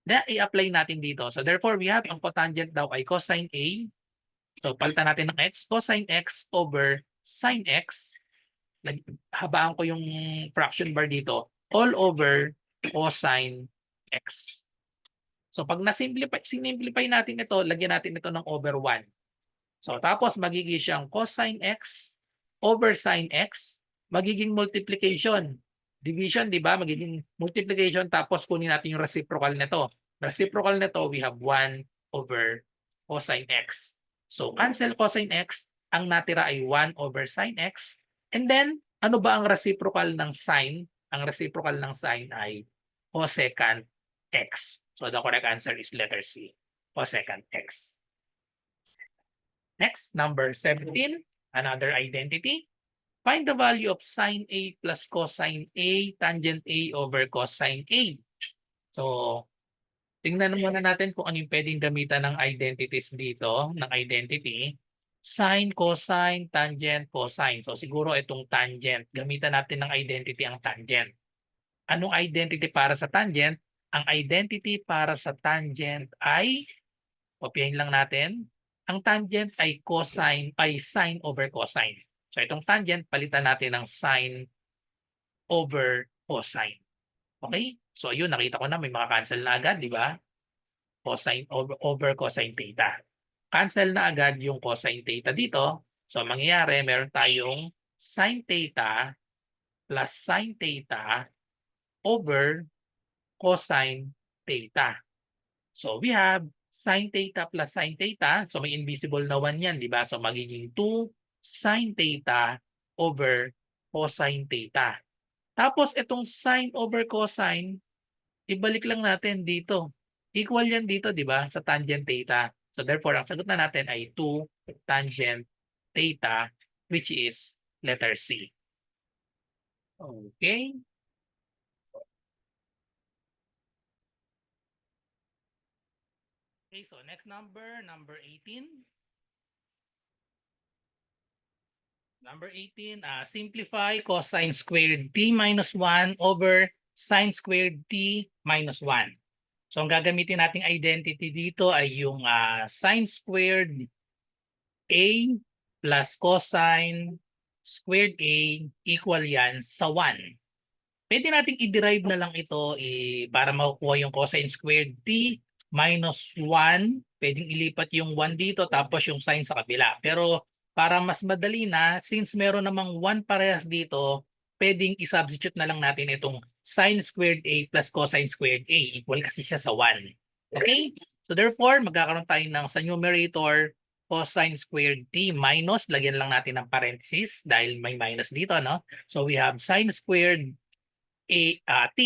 Na i-apply natin dito. So therefore, we have ang cotangent daw ay cosine A. So palitan natin ng x, cosine x over sine x. Habaan ko yung fraction bar dito, all over cosine x. So pag sinimplify natin ito, lagyan natin ito ng over 1. So tapos magiging siyang cosine x over sine x, magiging multiplication. Division, di ba? Magiging multiplication tapos kunin natin yung reciprocal nito. Reciprocal nito, we have 1 over cosine x. So cancel cosine x, ang natira ay 1 over sine x. And then, ano ba ang reciprocal ng sine? Ang reciprocal ng sine ay cosecant x. So the correct answer is letter C, cosecant x. Next, number 17, another identity. Find the value of sine A plus cosine A tangent A over cosine A. So, tingnan muna natin kung ano yung pwedeng gamitan ng identities dito, ng identity. Sine, cosine, tangent, cosine. So, siguro itong tangent. Gamitan natin ng identity ang tangent. Anong identity para sa tangent? Ang identity para sa tangent ay, kopyahin lang natin, ang tangent ay cosine ay sine over cosine. So itong tangent, palitan natin ng sine over cosine. Okay? So ayun, nakita ko na may maka-cancel na agad, di ba? Cosine over cosine theta. Cancel na agad yung cosine theta dito. So mangyayari, meron tayong sine theta plus sine theta over cosine theta. So we have sine theta plus sine theta. So may invisible na 1 yan, di ba? So magiging 2 sine theta over cosine theta. Tapos itong sine over cosine, ibalik lang natin dito. Equal yan dito, di ba? Sa tangent theta. So therefore, ang sagot na natin ay 2 tangent theta, which is letter C. Okay. Okay, so next number, number 18. Number 18, simplify cosine squared t minus 1 over sine squared t minus 1. So ang gagamitin nating identity dito ay yung sine squared a plus cosine squared a equal yan sa 1. Pwede nating i-derive na lang ito para makukuha yung cosine squared t minus 1. Pwedeng ilipat yung 1 dito tapos yung sine sa kabila. Pero para mas madali na, since meron namang 1 parehas dito, pwedeng i-substitute na lang natin itong sine squared a plus cosine squared a. Equal kasi siya sa 1. Okay? So therefore, magkakaroon tayo ng sa numerator cosine squared t minus, lagyan lang natin ng parenthesis dahil may minus dito, no? So we have sine squared t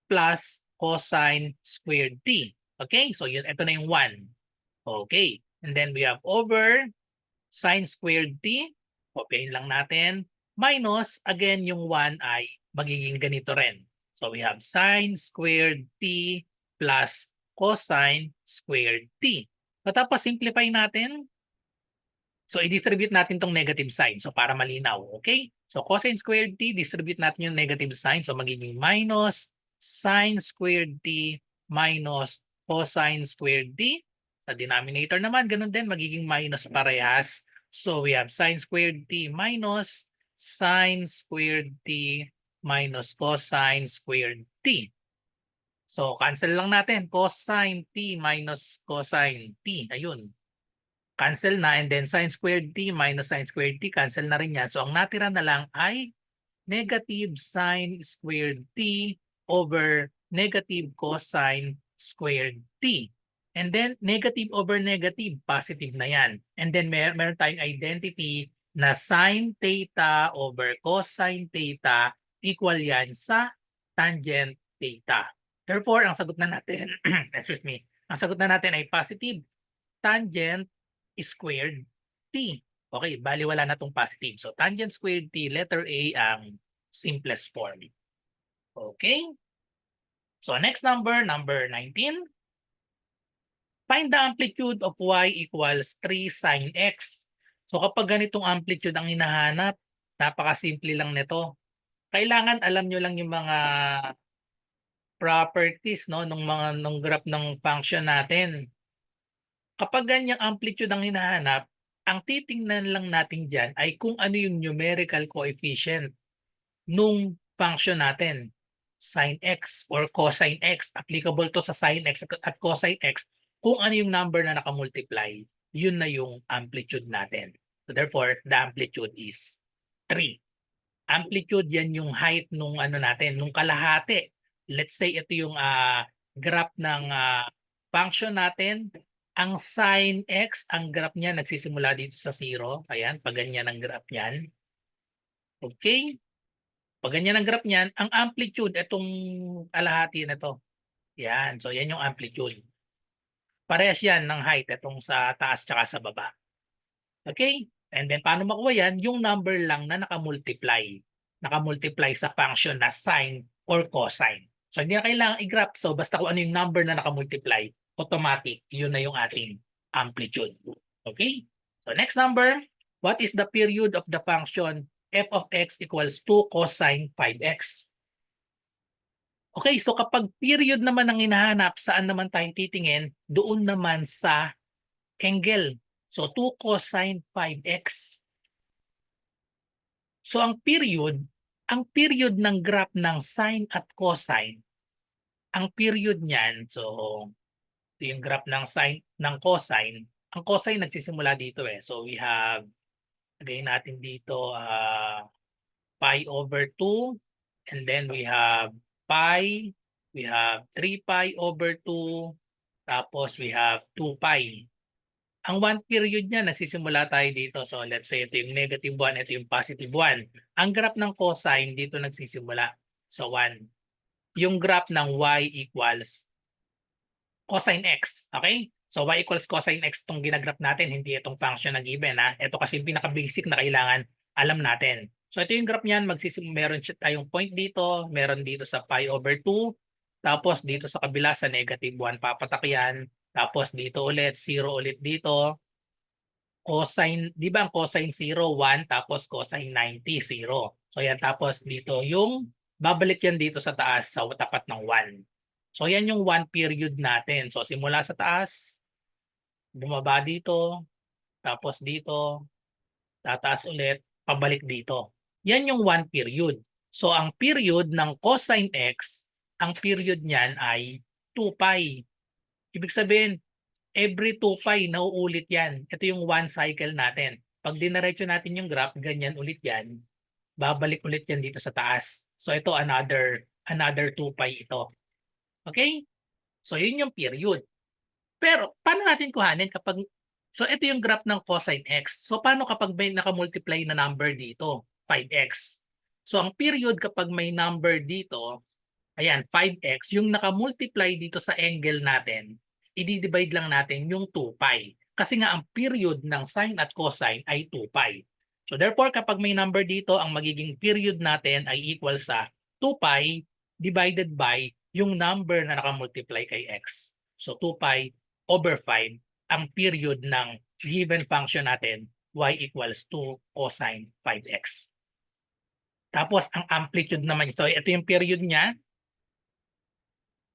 plus cosine squared t. Okay? So yun, ito na yung 1. Okay. And then we have over sine squared t. Kopyahin lang natin. Minus, again, yung 1 ay magiging ganito rin. So we have sine squared t plus cosine squared t. So tapos simplify natin. So i-distribute natin tong negative sign. So para malinaw. Okay? So cosine squared t, distribute natin yung negative sign. So magiging minus sine squared t minus cosine squared t. Sa denominator naman, ganun din, magiging minus parehas. So we have sine squared t minus sine squared t minus cosine squared t. So cancel lang natin. Cosine t minus cosine t. Ayun. Cancel na, and then sine squared t minus sine squared t, cancel na rin yan. So ang natira na lang ay negative sine squared t over negative cosine squared t. And then negative over negative, positive na yan. And then meron tayong identity na sine theta over cosine theta equal yan sa tangent theta. Therefore, ang sagot na natin, excuse me, ang sagot na natin ay positive tangent squared t. Okay, bali wala na itong positive. So tangent squared t, letter A ang simplest form. Okay? So next number, number 19. Find the amplitude of y equals 3 sine x. So kapag ganitong amplitude ang hinahanap, napakasimple lang nito. Kailangan alam nyo lang yung mga properties no nung graph ng function natin. Kapag ganyang amplitude ang hinahanap, ang titingnan lang natin diyan ay kung ano yung numerical coefficient nung function natin. Sin x or cosine x, applicable to sa sin x at cosine x, kung ano yung number na nakamultiply, yun na yung amplitude natin. So therefore, the amplitude is 3. Amplitude yan yung height nung ano natin, nung kalahati. Let's say ito yung graph ng function natin. Ang sin x, ang graph niya nagsisimula dito sa 0. Ayan, pag ganyan ang graph niyan. Okay? Pag ganyan ang graph niyan, ang amplitude, itong kalahati na to. Yan, so yan yung amplitude. Parehas yan ng height, itong sa taas tsaka sa baba. Okay? And then paano makuha yan? Yung number lang na nakamultiply. Nakamultiply sa function na sine or cosine. So hindi na kailangan i-graph. So basta kung ano yung number na nakamultiply, automatic, yun na yung ating amplitude. Okay? So next number, what is the period of the function f of x equals 2 cosine 5x? Okay, so kapag period naman ang hinahanap, saan naman tayo titingin? Doon naman sa angle. So 2 cosine 5x. So ang period ng graph ng sine at cosine, ang period niyan, so ito yung graph ng sine ng cosine, ang cosine nagsisimula dito eh. So we have, lagay natin dito pi over 2, and then we have pi, we have 3 pi over 2, tapos we have 2 pi. Ang one period niya, nagsisimula tayo dito. So let's say ito yung negative 1, ito yung positive 1. Ang graph ng cosine dito nagsisimula sa 1. Yung graph ng y equals cosine x. Okay? So y equals cosine x itong ginagraph natin, hindi itong function na given. Ito kasi yung pinaka-basic na kailangan alam natin. So ito yung graph niyan, meron siya tayong point dito, meron dito sa pi over 2, tapos dito sa kabila sa negative 1 papatak yan, tapos dito ulit, 0 ulit dito. Cosine, di ba ang cosine 0, 1, tapos cosine 90, 0. So yan, tapos dito yung, babalik yan dito sa taas sa tapat ng 1. So yan yung 1 period natin. So simula sa taas, bumaba dito, tapos dito, tataas ulit, pabalik dito. Yan yung 1 period. So ang period ng cosine x, ang period niyan ay 2 pi. Ibig sabihin, every 2 pi nauulit yan. Ito yung 1 cycle natin. Pag dinaretso natin yung graph, ganyan ulit yan. Babalik ulit yan dito sa taas. So ito another 2 pi ito. Okay? So yun yung period. Pero paano natin kuhanin kapag, so ito yung graph ng cosine x. So paano kapag may nakamultiply na number dito? 5x. So ang period kapag may number dito, ayan, 5x, yung nakamultiply dito sa angle natin, i-divide lang natin yung 2 pi. Kasi nga ang period ng sine at cosine ay 2 pi. So therefore, kapag may number dito, ang magiging period natin ay equal sa 2 pi divided by yung number na nakamultiply kay x. So 2 pi over 5 ang period ng given function natin, y equals 2 cosine 5x. Tapos ang amplitude naman, so ito yung period niya.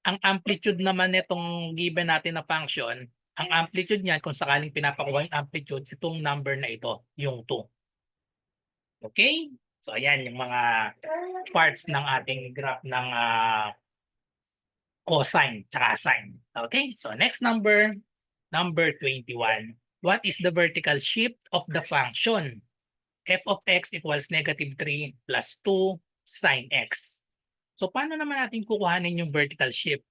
Ang amplitude naman nitong given natin na function, ang amplitude niyan kung sakaling pinapakuha yung amplitude, itong number na ito, yung 2. Okay? So ayan yung mga parts ng ating graph ng cosine tsaka sine. Okay? So next number, number 21. What is the vertical shift of the function? F of x equals negative 3 plus 2 sine x. So paano naman natin kukuhanin yung vertical shift?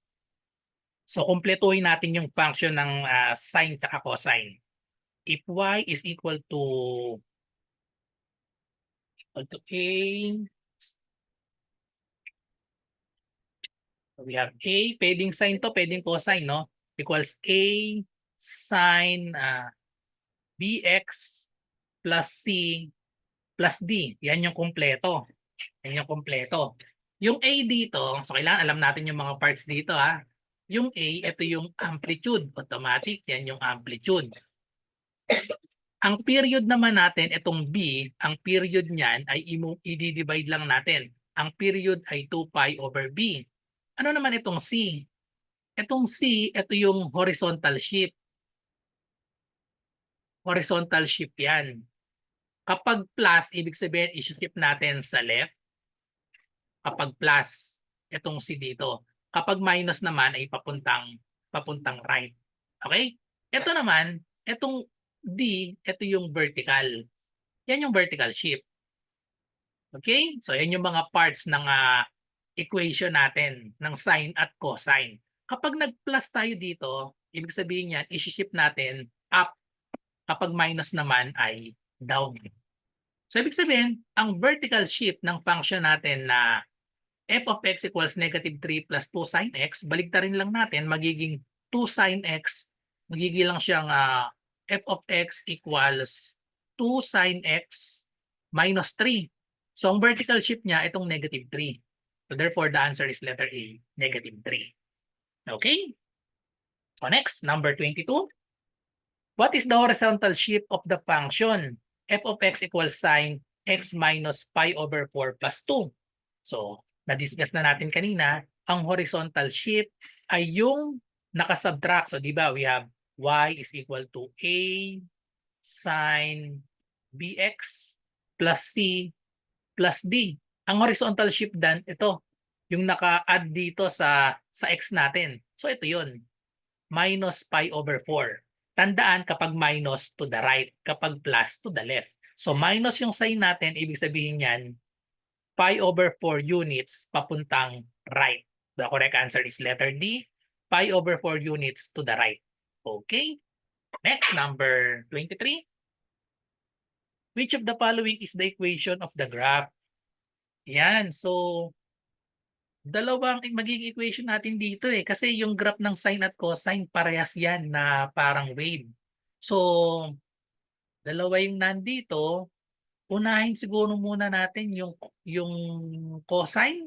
So kumpletuhin natin yung function ng sine at cosine. If y is equal to a, we have a, pwedeng sine to, pwedeng cosine, no? Equals a sine bx plus c plus d. Yan yung kumpleto. Yan yung kumpleto. Yung a dito, so kailangan alam natin yung mga parts dito ha. Yung a, ito yung amplitude. Automatic, yan yung amplitude. Ang period naman natin, itong B, ang period niyan ay i-divide lang natin. Ang period ay 2 pi over B. Ano naman itong C? Itong C, ito yung horizontal shift. Horizontal shift yan. Kapag plus, ibig sabihin i-shift natin sa left. Kapag plus, itong C dito. Kapag minus naman ay papuntang right. Okay? Ito naman, itong D, ito yung vertical. Yan yung vertical shift. Okay? So yan yung mga parts ng equation natin ng sine at cosine. Kapag nag-plus tayo dito, ibig sabihin yan, i-shift natin up. Kapag minus naman ay down. So ibig sabihin, ang vertical shift ng function natin na f of x equals negative 3 plus 2 sine x, baligtarin lang natin, magiging 2 sine x, magiging lang siyang f of x equals 2 sine x minus 3. So ang vertical shift niya, itong negative 3. So therefore, the answer is letter A, negative 3. Okay? So next, number 22. What is the horizontal shift of the function f of x equals sine x minus pi over 4 plus 2? So, na-discuss na natin kanina, ang horizontal shift ay yung nakasubtract. So, di ba, we have y is equal to a sine bx plus c plus d. Ang horizontal shift dan, ito, yung naka-add dito sa x natin. So, ito yun, minus pi over 4. Tandaan kapag minus to the right, kapag plus to the left. So, minus yung sign natin, ibig sabihin yan, pi over 4 units papuntang right. The correct answer is letter D, pi over 4 units to the right. Okay? Next, number 23. Which of the following is the equation of the graph? Yan. So, dalawang magiging equation natin dito eh. Kasi yung graph ng sine at cosine, parehas yan na parang wave. So, dalawa yung nandito. Unahin siguro muna natin yung cosine.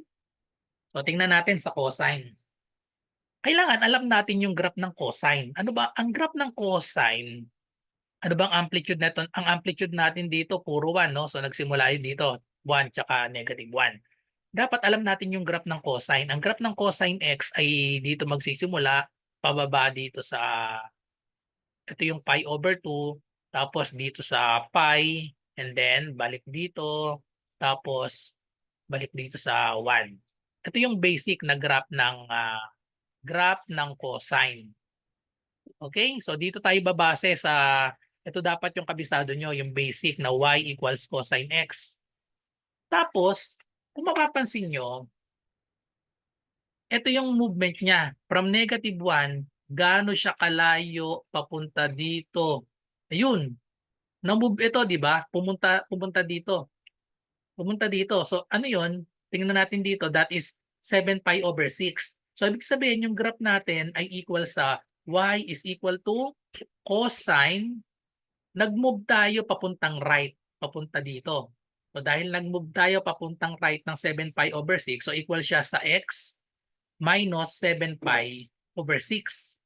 So, tingnan natin sa cosine. Kailangan alam natin yung graph ng cosine. Ano ba ang graph ng cosine? Ano bang amplitude nito? Ang amplitude natin dito puro 1, no? So nagsimula yun dito, 1 tsaka negative 1. Dapat alam natin yung graph ng cosine. Ang graph ng cosine x ay dito magsisimula, pababa dito sa ito yung pi over 2, tapos dito sa pi, and then balik dito, tapos balik dito sa 1. Ito yung basic na graph ng cosine. Okay? So dito tayo babase sa ito dapat yung kabisado nyo, yung basic na y equals cosine x. Tapos, kung mapapansin nyo, ito yung movement niya. From negative 1, gaano siya kalayo papunta dito. Ayun. Na-move ito, di ba? Pumunta dito. Pumunta dito. So ano yun? Tingnan natin dito. That is 7 pi over 6. So ibig sabihin, yung graph natin ay equal sa y is equal to cosine. Nag-move tayo papuntang right, papunta dito. So dahil nag-move tayo papuntang right ng 7 pi over 6, so equal siya sa x minus 7 pi over 6.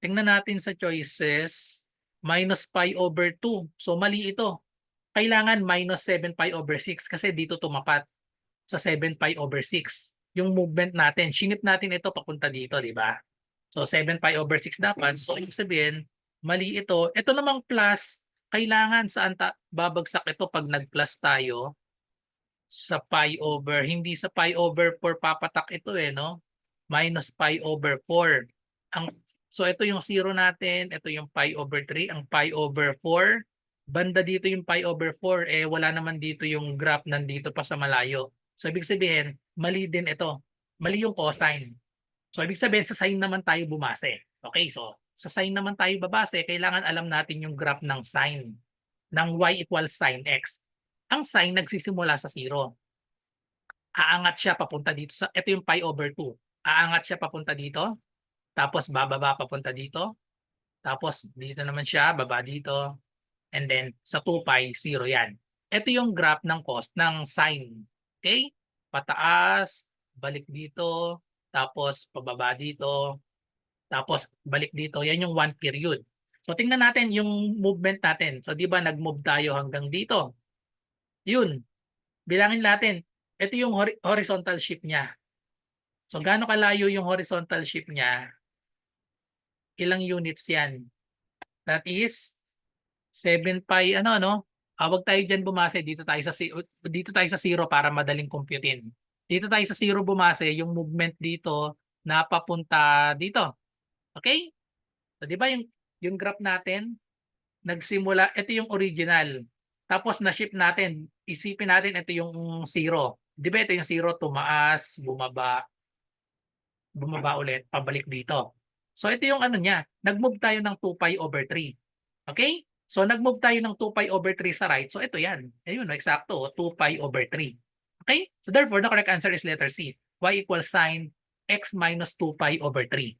Tingnan natin sa choices, minus pi over 2. So mali ito. Kailangan minus 7 pi over 6 kasi dito tumapat sa 7 pi over 6. Yung movement natin, sinip natin ito papunta dito, di ba? So 7 pi over 6 dapat. So ibig sabihin, mali ito. Ito namang plus, kailangan saan babagsak ito pag nag-plus tayo sa pi over, hindi sa pi over 4 papatak ito eh, no? Minus pi over 4. So ito yung 0 natin, ito yung pi over 3, ang pi over 4. Banda dito yung pi over 4, eh wala naman dito yung graph nandito pa sa malayo. So ibig sabihin, mali din ito. Mali yung cosine. So ibig sabihin, sa sine naman tayo bumase. Okay, so sa sine naman tayo babase, kailangan alam natin yung graph ng sine ng y equals sine x. Ang sine nagsisimula sa 0. Aangat siya papunta dito sa ito yung pi over 2. Aangat siya papunta dito, tapos bababa papunta dito, tapos dito naman siya, baba dito, and then sa 2 pi 0 yan. Ito yung graph ng ng sine. Okay? Pataas, balik dito, tapos pababa dito, tapos balik dito. Yan yung 1 period. So tingnan natin yung movement natin. So 'di ba nag-move tayo hanggang dito. Yun, bilangin natin. Ito yung horizontal shift niya. So gaano kalayo yung horizontal shift niya? Ilang units 'yan? That is 7 pi ano no? Wag tayo diyan bumase, dito tayo sa zero para madaling computein. Dito tayo sa zero bumase, yung movement dito na papunta dito. Okay? So 'di ba yung graph natin nagsimula, ito yung original. Tapos na-shift natin. Isipin natin ito yung zero. 'Di ba ito yung zero, tumaas, bumaba, bumaba ulit, pabalik dito. So ito yung ano niya, nag-move tayo ng 2 pi over 3. Okay? So nag-move tayo ng 2 pi over 3 sa right. So ito yan. Ayun, eksakto, 2 pi over 3. Okay? So therefore, the correct answer is letter C. Y equals sine x minus 2 pi over 3.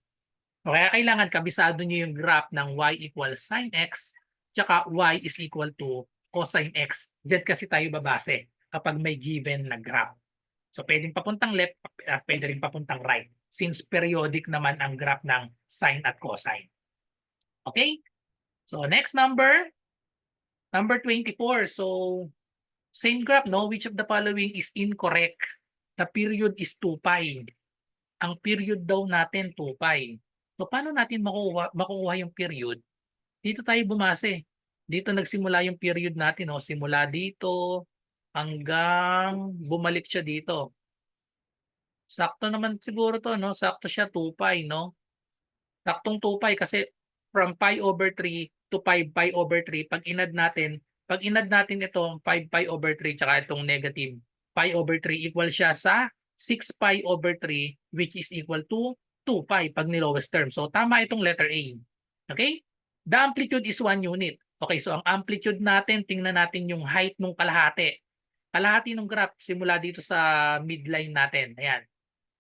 O kaya kailangan kabisado nyo yung graph ng y equals sine x tsaka y is equal to cosine x. Diyan kasi tayo babase kapag may given na graph. So pwedeng papuntang left, pwede rin papuntang right since periodic naman ang graph ng sine at cosine. Okay? So next number 24. So same graph, no? Which of the following is incorrect? The period is 2 pi. Ang period daw natin 2 pi. So paano natin makukuha yung period? Dito tayo bumase. Dito nagsimula yung period natin, no? Simula dito hanggang bumalik siya dito. Sakto naman siguro to, no? Sakto siya 2 pi, no? Saktong 2 pi kasi from pi over 3 to 5 pi over 3, pag inad natin itong 5 pi over 3 tsaka itong negative pi over 3, equal siya sa 6 pi over 3 which is equal to 2 pi pag ni-lowest term. So tama itong letter A. Okay? The amplitude is 1 unit. Okay, so ang amplitude natin, tingnan natin yung height ng kalahati. Kalahati ng graph simula dito sa midline natin. Ayan.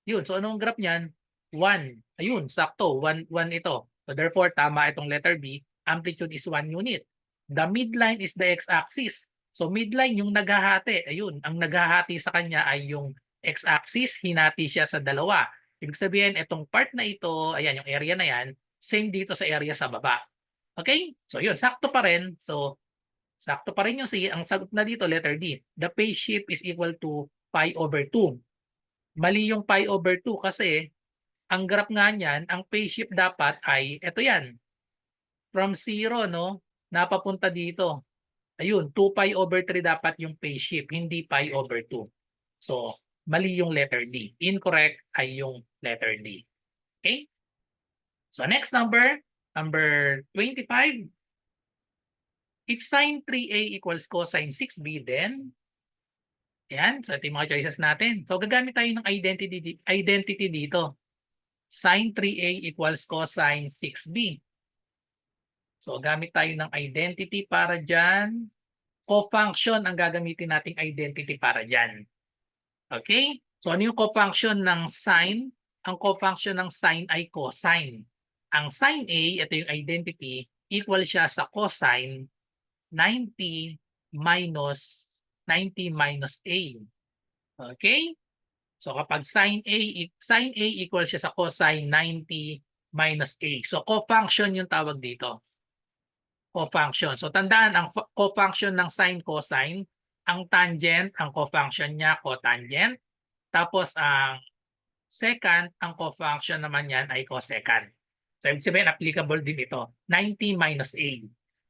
Yun. So anong graph niyan? 1. Ayun, sakto. 1 ito. So therefore, tama itong letter B. Amplitude is 1 unit. The midline is the x-axis. So midline yung naghahati. Ayun, ang naghahati sa kanya ay yung x-axis. Hinati siya sa dalawa. Ibig sabihin, itong part na ito, ayan, yung area na yan, same dito sa area sa baba. Okay? So yun, sakto pa rin. So sakto pa rin yung C. Ang sagot na dito, letter D. The phase shift is equal to pi over 2. Mali yung pi over 2 kasi ang graph nga niyan, ang phase shift dapat ay ito yan. From 0, no? Napapunta dito. Ayun, 2 pi over 3 dapat yung phase shift, hindi pi over 2. So, mali yung letter D. Incorrect ay yung letter D. Okay? So, next number 25. If sine 3a equals cosine 6b, then yan, so ito yung mga choices natin. So gagamit tayo ng identity dito. Sine 3a equals cosine 6b. So gamit tayo ng identity para dyan. Co-function ang gagamitin nating identity para dyan. Okay? So ano yung co-function ng sine? Ang co-function ng sine ay cosine. Ang sine a, ito yung identity, equal siya sa cosine 90 minus a. Okay? So kapag sine a equals siya sa cosine 90 minus a. So co-function yung tawag dito. Co-function. So tandaan, ang co-function ng sine cosine, ang tangent, ang co-function niya cotangent. Tapos ang secant, ang co-function naman yan ay cosecant. So ibig sabihin, applicable din ito. 90 minus a.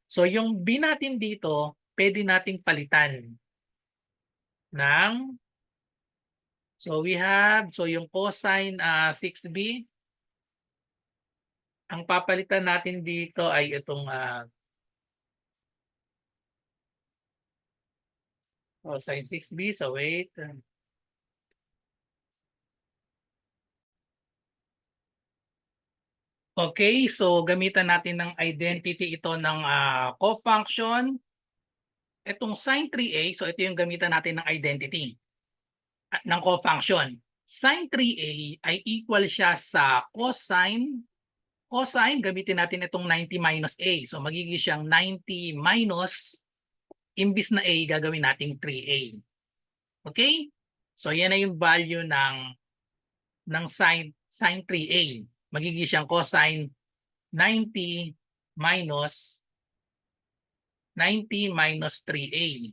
So yung b natin dito, pwede nating palitan ng, so we have, so yung cosine 6b, ang papalitan natin dito ay itong cosine 6b. So wait. Okay, so gamitan natin ng identity ito ng co-function. Itong sine 3a, so ito yung gamitan natin ng identity ng co-function. Sine 3a ay equal siya sa cosine. Cosine, gamitin natin itong 90 minus a. So magiging siyang 90 minus, imbis na a, gagawin nating 3a. Okay? So yan na yung value ng sine 3a. Magiging siyang cosine 90 minus 90 minus 3a.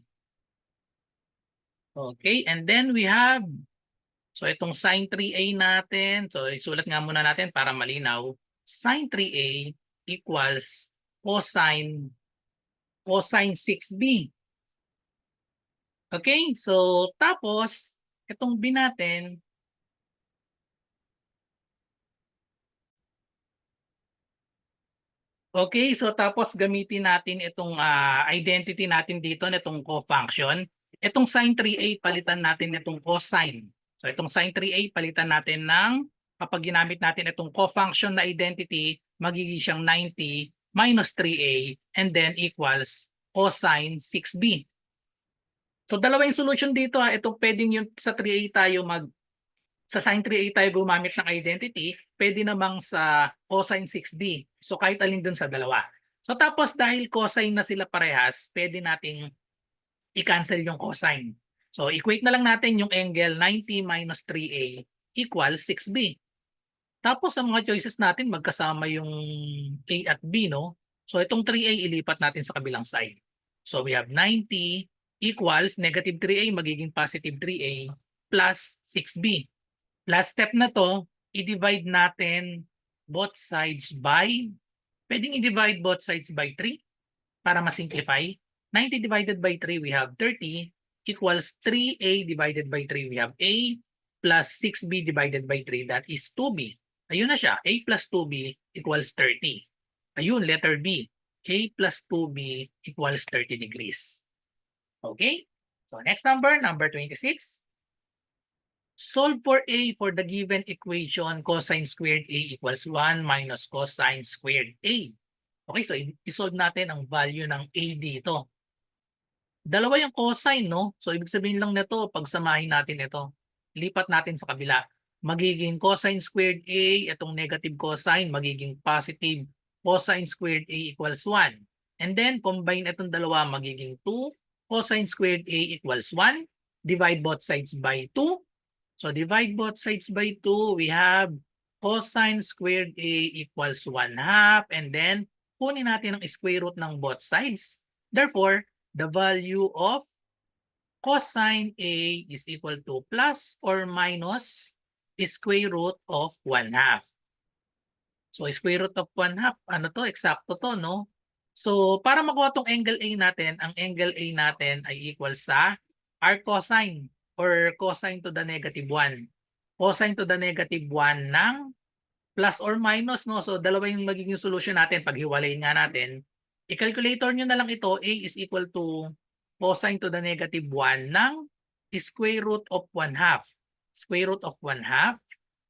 Okay, and then we have, so itong sine 3a natin, so isulat nga muna natin para malinaw. Sine 3a equals cosine 6b. Okay, so tapos itong b natin, okay, so tapos gamitin natin itong identity natin dito nitong cofunction. Itong sine 3a palitan natin itong cosine. So itong sine 3a palitan natin ng, kapag ginamit natin itong cofunction na identity, magiging siyang 90 minus 3a and then equals cosine 6b. So dalawa yung solution dito ha. Ito pwedeng yung sa 3a tayo sa sin 3a tayo gumamit ng identity, pwede namang sa cosine 6b. So kahit alin dun sa dalawa. So tapos dahil cosine na sila parehas, pwede nating i-cancel yung cosine. So equate na lang natin yung angle 90 minus 3a equals 6b. Tapos ang mga choices natin magkasama yung a at b, no? So itong 3a ilipat natin sa kabilang side. So we have 90 equals negative 3a magiging positive 3a plus 6b. Last step na to, i-divide natin both sides by, pwedeng i-divide both sides by 3 para ma-simplify. 90 divided by 3, we have 30 equals 3a divided by 3, we have a plus 6b divided by 3, that is 2b. Ayun na siya, a plus 2b equals 30. Ayun, letter B, a plus 2b equals 30 degrees. Okay? So next number, number 26. Solve for a for the given equation cosine squared a equals 1 minus cosine squared a. Okay, so i-solve natin ang value ng a dito. Dalawa yung cosine, no? So ibig sabihin lang nito, pagsamahin natin ito. Lipat natin sa kabila. Magiging cosine squared a, itong negative cosine, magiging positive cosine squared a equals 1. And then combine itong dalawa, magiging 2 cosine squared a equals 1. Divide both sides by 2. So divide both sides by 2, we have cosine squared a equals 1/2. And then, kunin natin ang square root ng both sides. Therefore, the value of cosine a is equal to plus or minus square root of 1/2. So square root of 1/2, ano to? Eksakto to, no? So para makuha tong angle A natin, ang angle A natin ay equal sa arc cosine or cosine to the negative 1. Cosine to the negative 1 ng plus or minus, no? So dalawa yung magiging solution natin. Paghiwalayin nga natin, i-calculator nyo na lang ito. A is equal to cosine to the negative 1 ng square root of 1/2. Square root of 1/2.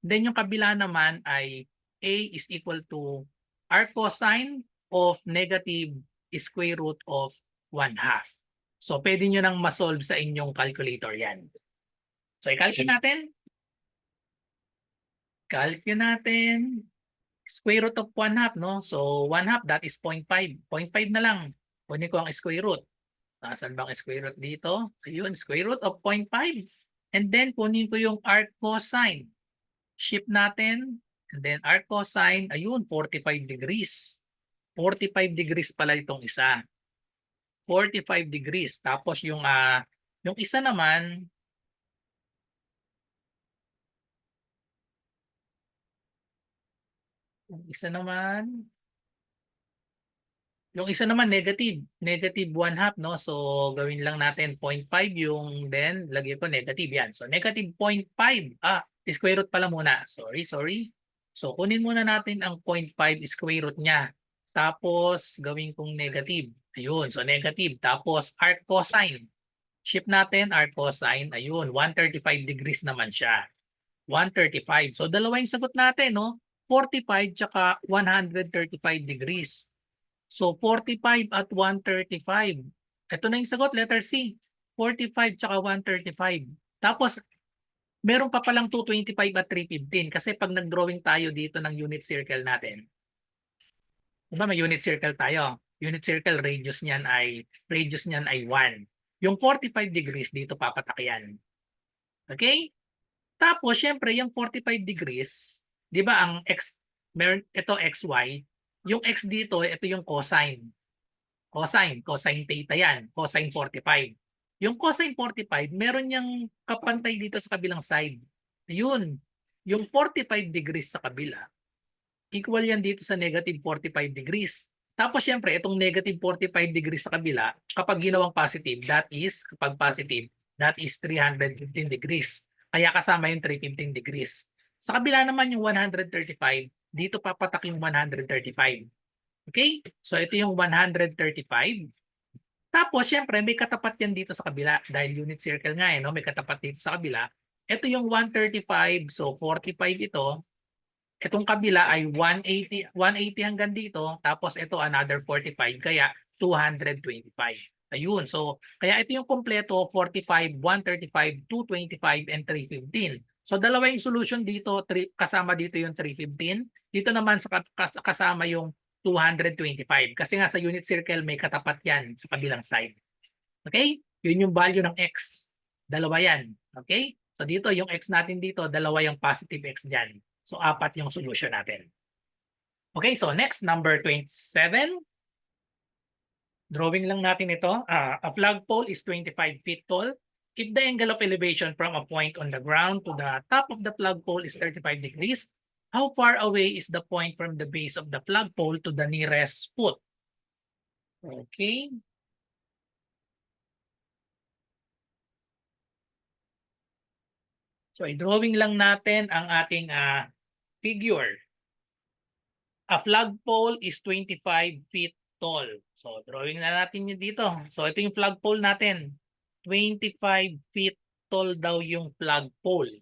Then yung kabila naman ay A is equal to arc cosine of negative square root of 1/2. So pwede nyo nang masolve sa inyong calculator yan. So i-calculate natin. Calculate natin. Square root of 1/2, no? So 1/2, that is 0.5. 0.5 na lang. Kunin ko ang square root. Nasaan bang square root dito? Ayun, square root of 0.5. And then kunin ko yung arc cosine. Shift natin. And then arc cosine, ayun, 45 degrees. 45 degrees pala itong isa. 45 degrees. Tapos yung isa naman, yung isa naman negative. Negative 1/2, no? So gawin lang natin 0.5 yung then lagyan ko negative yan. So negative 0.5. Square root pala muna. Sorry. So kunin muna natin ang 0.5 square root niya. Tapos gawin kong negative. Ayun, so negative. Tapos arc cosine. Shift natin arc cosine. Ayun, 135 degrees naman siya. 135. So dalawa yung sagot natin, no? 45 tsaka 135 degrees. So 45 at 135. Ito na yung sagot, letter C. 45 tsaka 135. Tapos meron pa palang 225 at 315 kasi pag nag-drawing tayo dito ng unit circle natin. Diba may unit circle tayo? Unit circle radius niyan ay 1. Yung 45 degrees dito papatak yan. Okay? Tapos syempre yung 45 degrees, 'di ba ang x meron ito xy, Yung x dito, ito yung cosine. Cosine theta yan. Cosine 45. Yung cosine 45, meron niyang kapantay dito sa kabilang side. Yun. Yung 45 degrees sa kabila, equal yan dito sa negative 45 degrees. Tapos syempre, itong negative 45 degrees sa kabila, kapag ginawang positive, kapag positive, that is 315 degrees. Kaya kasama yung 315 degrees. Sa kabila naman yung 135, dito papatak yung 135. Okay? So ito yung 135. Tapos syempre, may katapat yan dito sa kabila dahil unit circle nga no? May katapat dito sa kabila. Ito yung 135, so 45 ito. Itong kabila ay 180 hanggang dito, tapos ito another 45, kaya 225. Ayun, so kaya ito yung kompleto, 45, 135, 225, and 315. So dalawa yung solution dito, kasama dito yung 315. Dito naman kasama yung 225. Kasi nga sa unit circle may katapat yan sa kabilang side. Okay? Yun yung value ng x. Dalawa yan. Okay? So dito yung x natin dito, dalawa yung positive x dyan. So, 4 yung solution natin. Okay, so next, number 27. Drawing lang natin ito. A flagpole is 25 feet tall. If the angle of elevation from a point on the ground to the top of the flagpole is 35 degrees, how far away is the point from the base of the flagpole to the nearest foot? Okay. So, i-drawing lang natin ang ating figure. A flagpole is 25 feet tall. So, drawing na natin yun dito. So, ito yung flagpole natin. 25 feet tall daw yung flagpole.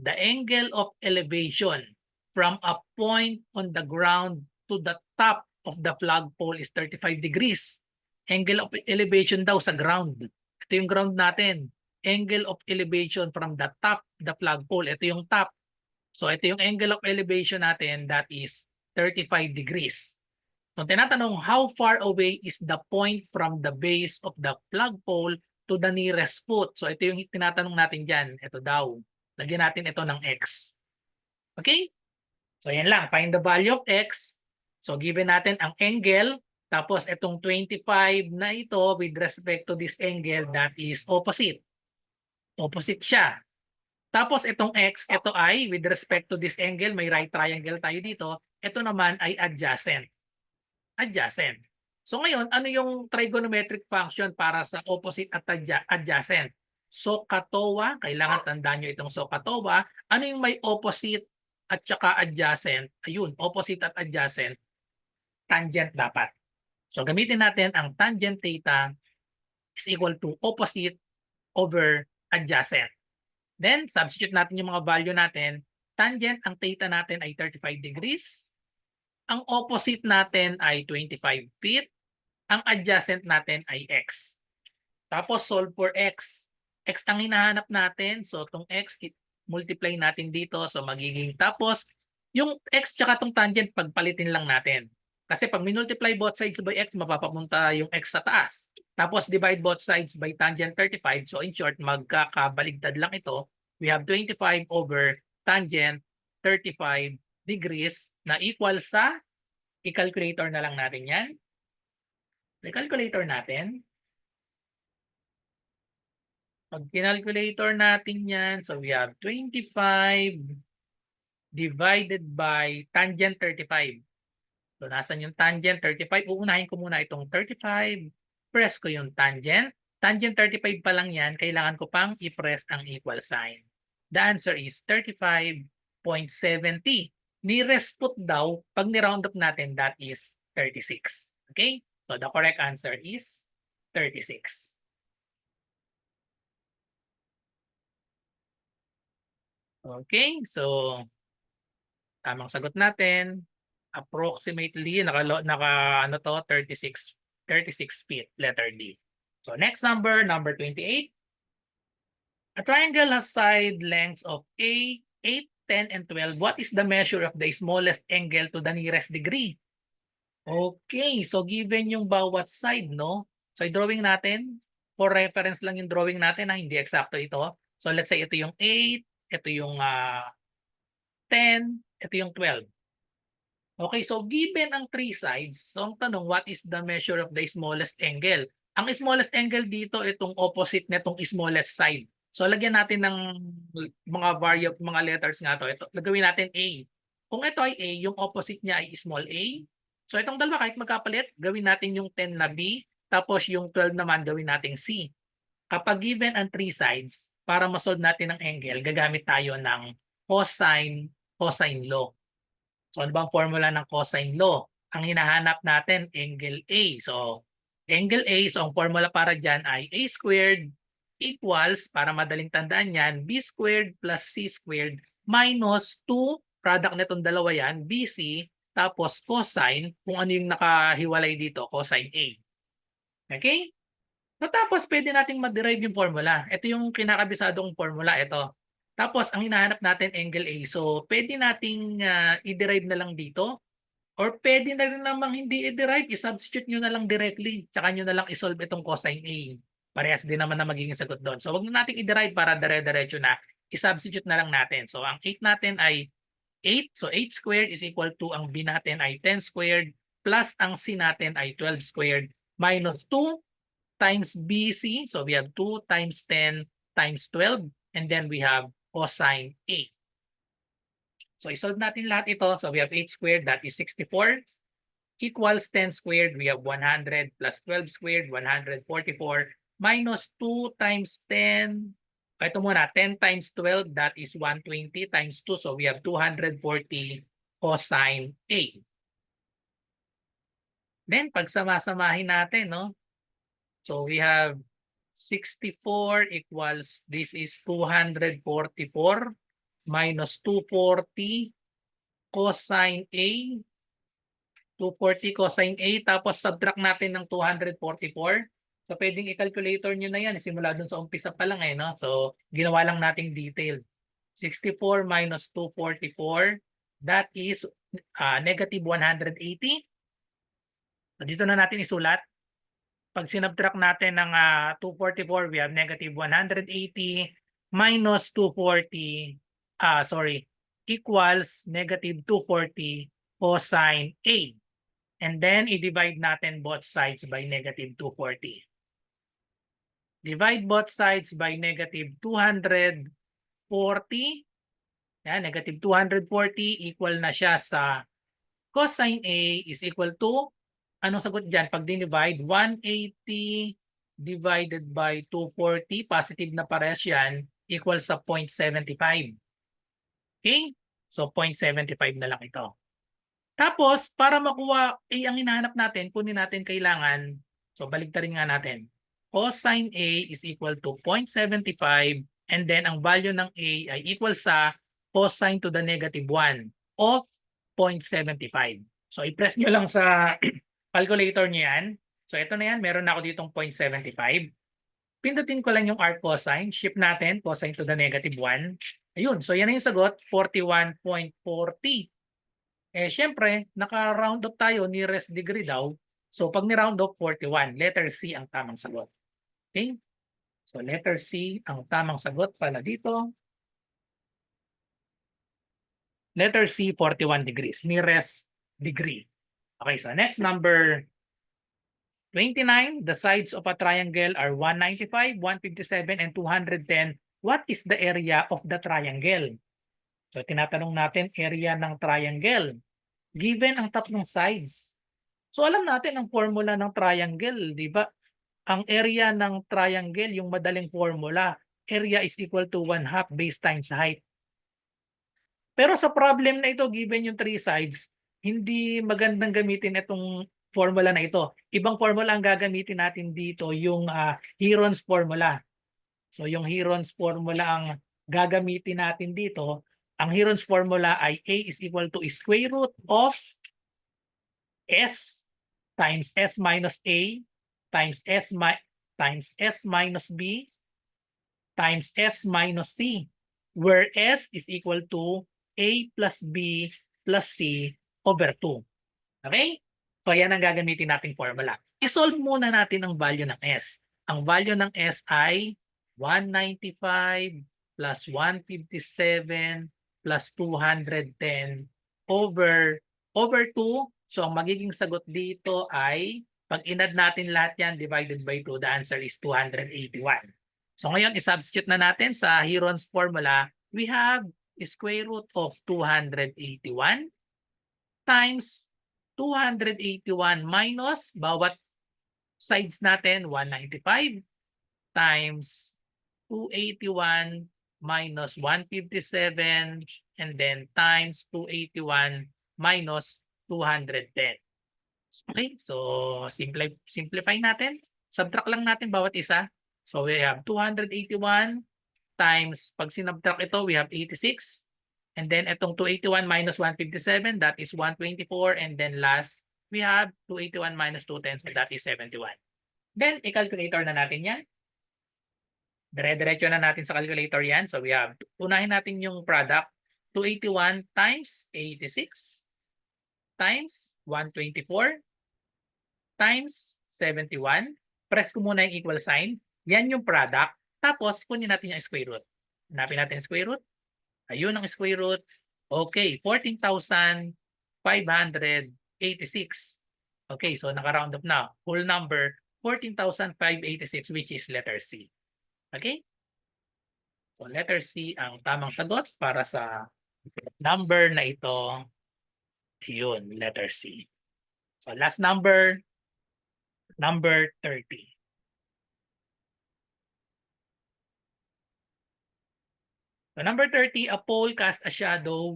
The angle of elevation from a point on the ground to the top of the flagpole is 35 degrees. Angle of elevation daw sa ground. Ito yung ground natin. Angle of elevation from the top of the flagpole. Ito yung top. So, ito yung angle of elevation natin, that is 35 degrees. So, tinatanong, how far away is the point from the base of the flagpole to the nearest foot? So, ito yung tinatanong natin dyan. Ito daw. Lagyan natin ito ng x. Okay? So, yan lang. Find the value of x. So, given natin ang angle, tapos itong 25 na ito with respect to this angle, that is opposite. Opposite siya. Tapos itong x, ito ay with respect to this angle, may right triangle tayo dito. Ito naman ay adjacent. Adjacent. So ngayon, ano yung trigonometric function para sa opposite at adjacent? SOHCAHTOA, kailangan tandaan nyo itong SOHCAHTOA. Ano yung may opposite at saka adjacent? Ayun, opposite at adjacent, tangent dapat. So gamitin natin ang tangent theta is equal to opposite over adjacent. Then, substitute natin yung mga value natin. Tangent, ang theta natin ay 35 degrees. Ang opposite natin ay 25 feet. Ang adjacent natin ay x. Tapos, solve for x. X ang hinahanap natin. So, itong x, multiply natin dito. So, magiging tapos, yung x tsaka itong tangent, pagpalitin lang natin. Kasi pag minultiply both sides by x, mapapapunta yung x sa taas. Tapos divide both sides by tangent 35. So in short, magkakabaligtad lang ito. We have 25 over tangent 35 degrees na equal sa, i-calculator na lang natin yan. I-calculator natin. Pag kinalculator natin yan, so we have 25 divided by tangent 35. So, nasan yung tangent 35? Uunahin ko muna itong 35. Press ko yung tangent. Tangent 35 pa lang yan. Kailangan ko pang i-press ang equal sign. The answer is 35.70. Nearest foot daw, pag ni-round up natin, that is 36. Okay? So, the correct answer is 36. Okay? So, tamang sagot natin. Approximately ano to 36 feet, letter D. So next number 28. A triangle has side lengths of A, 8, 10, and 12. What is the measure of the smallest angle to the nearest degree? Okay, so given yung bawat side, no? So drawing natin, for reference lang yung drawing natin, hindi eksakto ito. So let's say ito yung 8, ito yung 10, ito yung 12. Okay, so given ang three sides, so ang tanong, what is the measure of the smallest angle? Ang smallest angle dito, itong opposite nitong smallest side. So lagyan natin ng mga letters nga to. Ito, gagawin natin A. Kung ito ay A, yung opposite niya ay small a. So itong dalawa kahit magkapalit, gawin natin yung 10 na B, tapos yung 12 naman gawin nating C. Kapag given ang three sides, para ma-solve natin ang angle, gagamit tayo ng cosine law. So ano bang formula ng cosine law? Ang hinahanap natin, angle A. So angle A, so ang formula para dyan ay A squared equals, para madaling tandaan yan, B squared plus C squared minus 2, product nitong dalawa yan, BC, tapos cosine, kung ano yung nakahiwalay dito, cosine A. Okay? So tapos pwede nating ma-derive yung formula. Ito yung kinakabisadong formula, ito. Tapos ang hinahanap natin angle A. So pwede nating i-derive na lang dito, or pwede na rin namang hindi i-derive, i-substitute nyo na lang directly. Tsaka nyo na lang i-solve itong cosine A. Parehas din naman na magiging sagot doon. So wag na nating i-derive para dire-diretso na. I-substitute na lang natin. So ang 8 natin ay 8. So 8 squared is equal to, ang B natin ay 10 squared plus ang C natin ay 12 squared minus 2 times BC. So we have 2 times 10 times 12. And then we have cosine A. So isolve natin lahat ito. So we have 8 squared, that is 64. Equals 10 squared, we have 100 plus 12 squared, 144. Minus 2 times 10. Ito muna, 10 times 12, that is 120 times 2. So we have 240 cosine A. Then pagsamasamahin natin, no? So we have 64 equals, this is 244 minus 240 cosine A. 240 cosine A, tapos subtract natin ng 244. So pwedeng i-calculator nyo na yan. Simula dun sa umpisa pa lang no? So ginawa lang nating detail. 64 minus 244, that is negative 180. So dito na natin isulat. Pag sinubtract natin ng 244, we have negative 180 minus 240, equals negative 240 cosine A. And then i-divide natin both sides by negative 240. Divide both sides by negative 240. Yan, negative 240 equal na siya sa cosine A is equal to, anong sagot dyan? Pag dinivide, 180 divided by 240, positive na parehas yan, equal sa 0.75. Okay? So 0.75 na lang ito. Tapos, para makuha A ang hinahanap natin, kunin natin kailangan, so baligtarin nga natin. Cosine A is equal to 0.75, and then ang value ng A ay equal sa cosine to the negative 1 of 0.75. So i-press nyo lang sa calculator nyo yan. So ito na yan, meron na ako ditong 0.75. Pindutin ko lang yung arc cosine, shift natin, cosine to the negative 1. Ayun, so yan na yung sagot, 41.40. Syempre, naka-round off tayo, nearest degree daw. So pag ni-round off, 41. Letter C ang tamang sagot. Okay? So letter C ang tamang sagot pala dito. Letter C, 41 degrees. Nearest degree. Okay, so next, number 29. The sides of a triangle are 195, 157, and 210. What is the area of the triangle? So tinatanong natin area ng triangle. Given ang tatlong sides. So alam natin ang formula ng triangle, di ba? Ang area ng triangle, yung madaling formula, area is equal to 1/2 base times height. Pero sa problem na ito, given yung three sides, hindi magandang gamitin itong formula na ito. Ibang formula ang gagamitin natin dito, yung Heron's formula. So yung Heron's formula ang gagamitin natin dito. Ang Heron's formula ay A is equal to square root of S times S minus A times S minus B times S minus C, where S is equal to A plus B plus C over 2. Okay? So yan ang gagamitin nating formula. I-solve muna natin ang value ng S. Ang value ng S ay 195 plus 157 plus 210 over over 2. So ang magiging sagot dito ay, pag inad natin lahat yan divided by 2, the answer is 281. So ngayon, isubstitute na natin sa Heron's formula. We have square root of 281 times 281 minus bawat sides natin 195 times 281 minus 157 and then times 281 minus 210. Okay, so simplify natin. Subtract lang natin bawat isa. So we have 281 times, pag sinubtract ito, we have 86. And then itong 281 minus 157, that is 124. And then last, we have 281 minus 210, so that is 71. Then, i-calculator na natin yan. Dire-diretso na natin sa calculator yan. So we have, unahin natin yung product. 281 times 86 times 124 times 71. Press ko muna yung equal sign. Yan yung product. Tapos, kunin natin yung square root. Hanapin natin yung square root. Ayun ang square root. Okay, 14,586. Okay, so naka-round up na. Whole number, 14,586, which is letter C. Okay? So letter C ang tamang sagot para sa number na ito. Yun, letter C. So last number, number 30. So number 30, a pole cast a shadow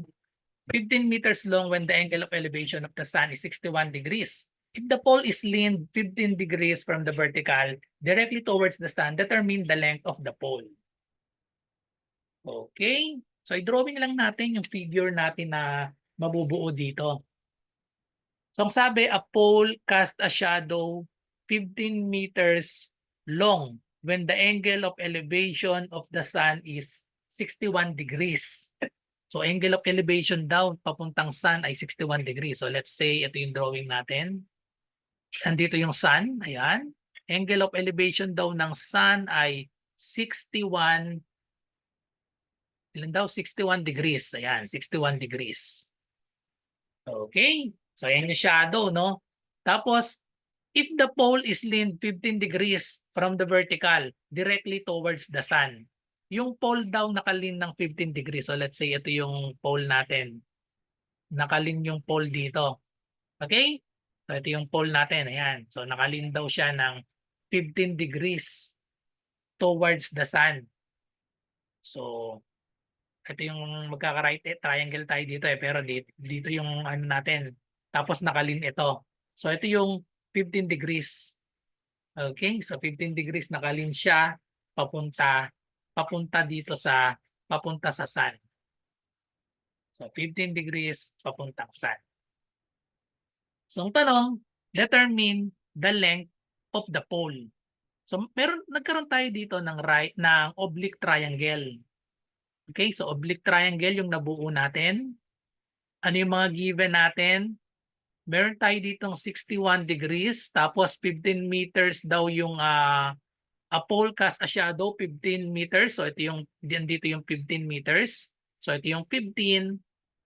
15 meters long when the angle of elevation of the sun is 61 degrees. If the pole is leaned 15 degrees from the vertical directly towards the sun, determine the length of the pole. Okay. So i-drawing lang natin yung figure natin na mabubuo dito. So ang sabi, a pole cast a shadow 15 meters long when the angle of elevation of the sun is 61 degrees. So angle of elevation daw papuntang sun ay 61 degrees. So let's say ito yung drawing natin. Andito yung sun, ayan. Angle of elevation daw ng sun ay 61, ilan daw? 61 degrees. Ayan, 61 degrees. Okay. So ayan yung shadow, no? Tapos, if the pole is leaned 15 degrees from the vertical directly towards the sun, yung pole daw nakalin ng 15 degrees. So let's say ito yung pole natin. Nakalin yung pole dito. Okay? So ito yung pole natin. Ayan. So nakalin daw siya ng 15 degrees towards the sun. So ito yung magkaka-right triangle tayo dito eh. Pero dito yung ano natin. Tapos nakalin ito. So ito yung 15 degrees. Okay? So 15 degrees nakalin siya papunta dito sa papunta sa sun. So 15 degrees papuntang sun. So ang tanong, determine the length of the pole. So nagkaroon tayo dito ng oblique triangle. Okay, so oblique triangle yung nabuo natin. Ano yung mga given natin? Meron tayo ditong 61 degrees, tapos 15 meters daw yung a pole cast a shadow 15 meters. So ito yung dito yung 15 meters. So ito yung 15.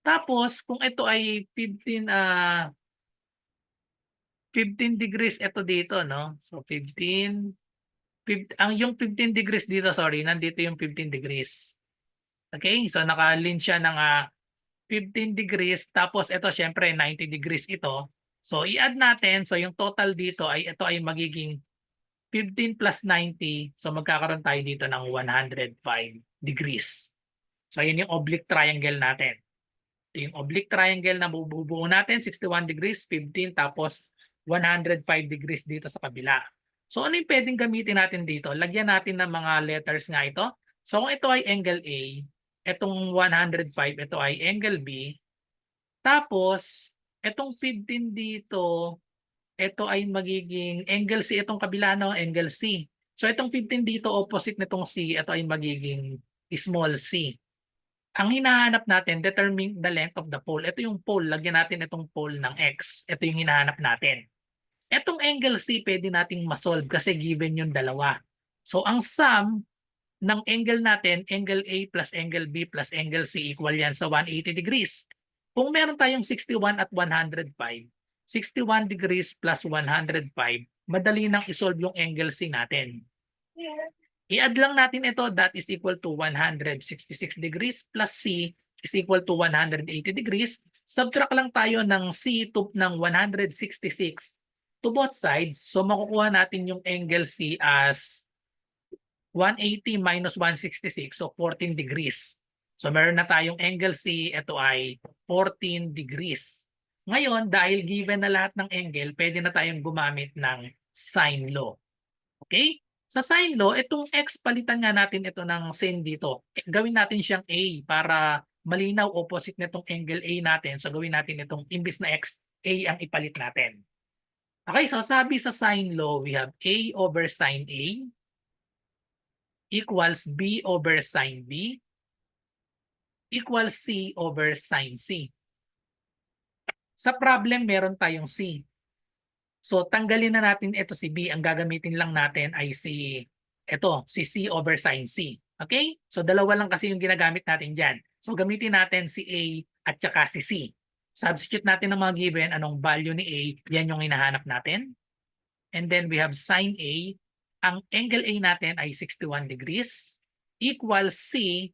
Tapos kung ito ay 15 degrees ito dito, no? So 15 yung 15 degrees dito, sorry, nandito yung 15 degrees. Okay? So nakalin siya ng 15 degrees, tapos ito syempre 90 degrees ito. So i-add natin, so yung total dito ay ito ay magiging 15 plus 90, so magkakaroon tayo dito ng 105 degrees. So yun yung oblique triangle natin. Yung oblique triangle na bubuo natin, 61 degrees, 15, tapos 105 degrees dito sa kabila. So ano yung pwedeng gamitin natin dito? Lagyan natin ng mga letters nga ito. So kung ito ay angle A, itong 105, ito ay angle B. Tapos, itong 15 dito, ito ay magiging angle C, itong kabila, no? Angle C. So itong 15 dito, opposite nitong C, ito ay magiging small c. Ang hinahanap natin, determine the length of the pole. Ito yung pole, lagyan natin itong pole ng X. Ito yung hinahanap natin. Itong angle C, pwede nating masolve kasi given yung dalawa. So ang sum ng angle natin, angle A plus angle B plus angle C, equal yan sa 180 degrees. Kung meron tayong 61 at 105, 61 degrees plus 105, madali nang isolve yung angle C natin. I-add lang natin ito, that is equal to 166 degrees plus C is equal to 180 degrees. Subtract lang tayo ng C ng 166 to both sides. So makukuha natin yung angle C as 180 minus 166, so 14 degrees. So meron na tayong angle C, ito ay 14 degrees. Ngayon, dahil given na lahat ng angle, pwede na tayong gumamit ng sine law. Okay? Sa sine law, itong x, palitan nga natin ito ng sin dito. Gawin natin siyang A para malinaw opposite nitong angle A natin. So gawin natin itong imbis na x, A ang ipalit natin. Okay, so sabi sa sine law, we have A over sine A equals B over sine B equals C over sine C. Sa problem, meron tayong C. So tanggalin na natin ito si B. Ang gagamitin lang natin ay si C over sine C. Okay? So dalawa lang kasi yung ginagamit natin dyan. So gamitin natin si A at saka si C. Substitute natin ng mga given. Anong value ni A? Yan yung hinahanap natin. And then we have sine A. Ang angle A natin ay 61 degrees equals C.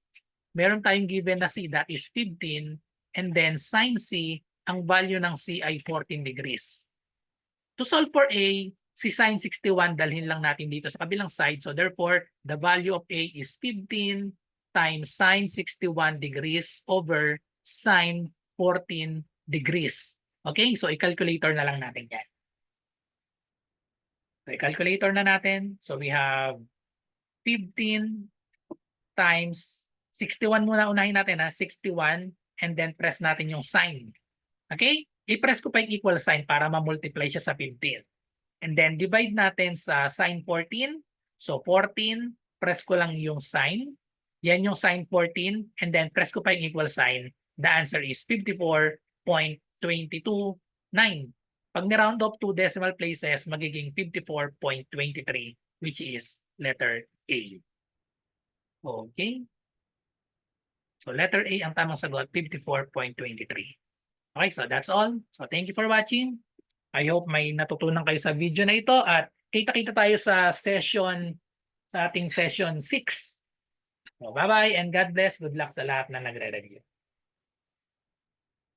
Meron tayong given na C, that is 15. And then sine C, ang value ng C ay 14 degrees. To solve for A, si sine 61 dalhin lang natin dito sa kabilang side. So therefore, the value of A is 15 times sine 61 degrees over sine 14 degrees. Okay? So i-calculator na lang natin yan. So i-calculator na natin. So we have 15 times 61 muna unahin natin, 61, and then press natin yung sign. Okay? I-press ko pa yung equal sign para ma-multiply siya sa 15. And then divide natin sa sine 14. So 14, press ko lang yung sign. Yan yung sine 14, and then press ko pa yung equal sign. The answer is 54.229. Pag ni-round off 2 decimal places, magiging 54.23, which is letter A. Okay? So letter A ang tamang sagot, 54.23. Okay, so that's all. So thank you for watching. I hope may natutunan kayo sa video na ito at kita-kita tayo sa ating session 6. So bye-bye and God bless. Good luck sa lahat na nagre-review.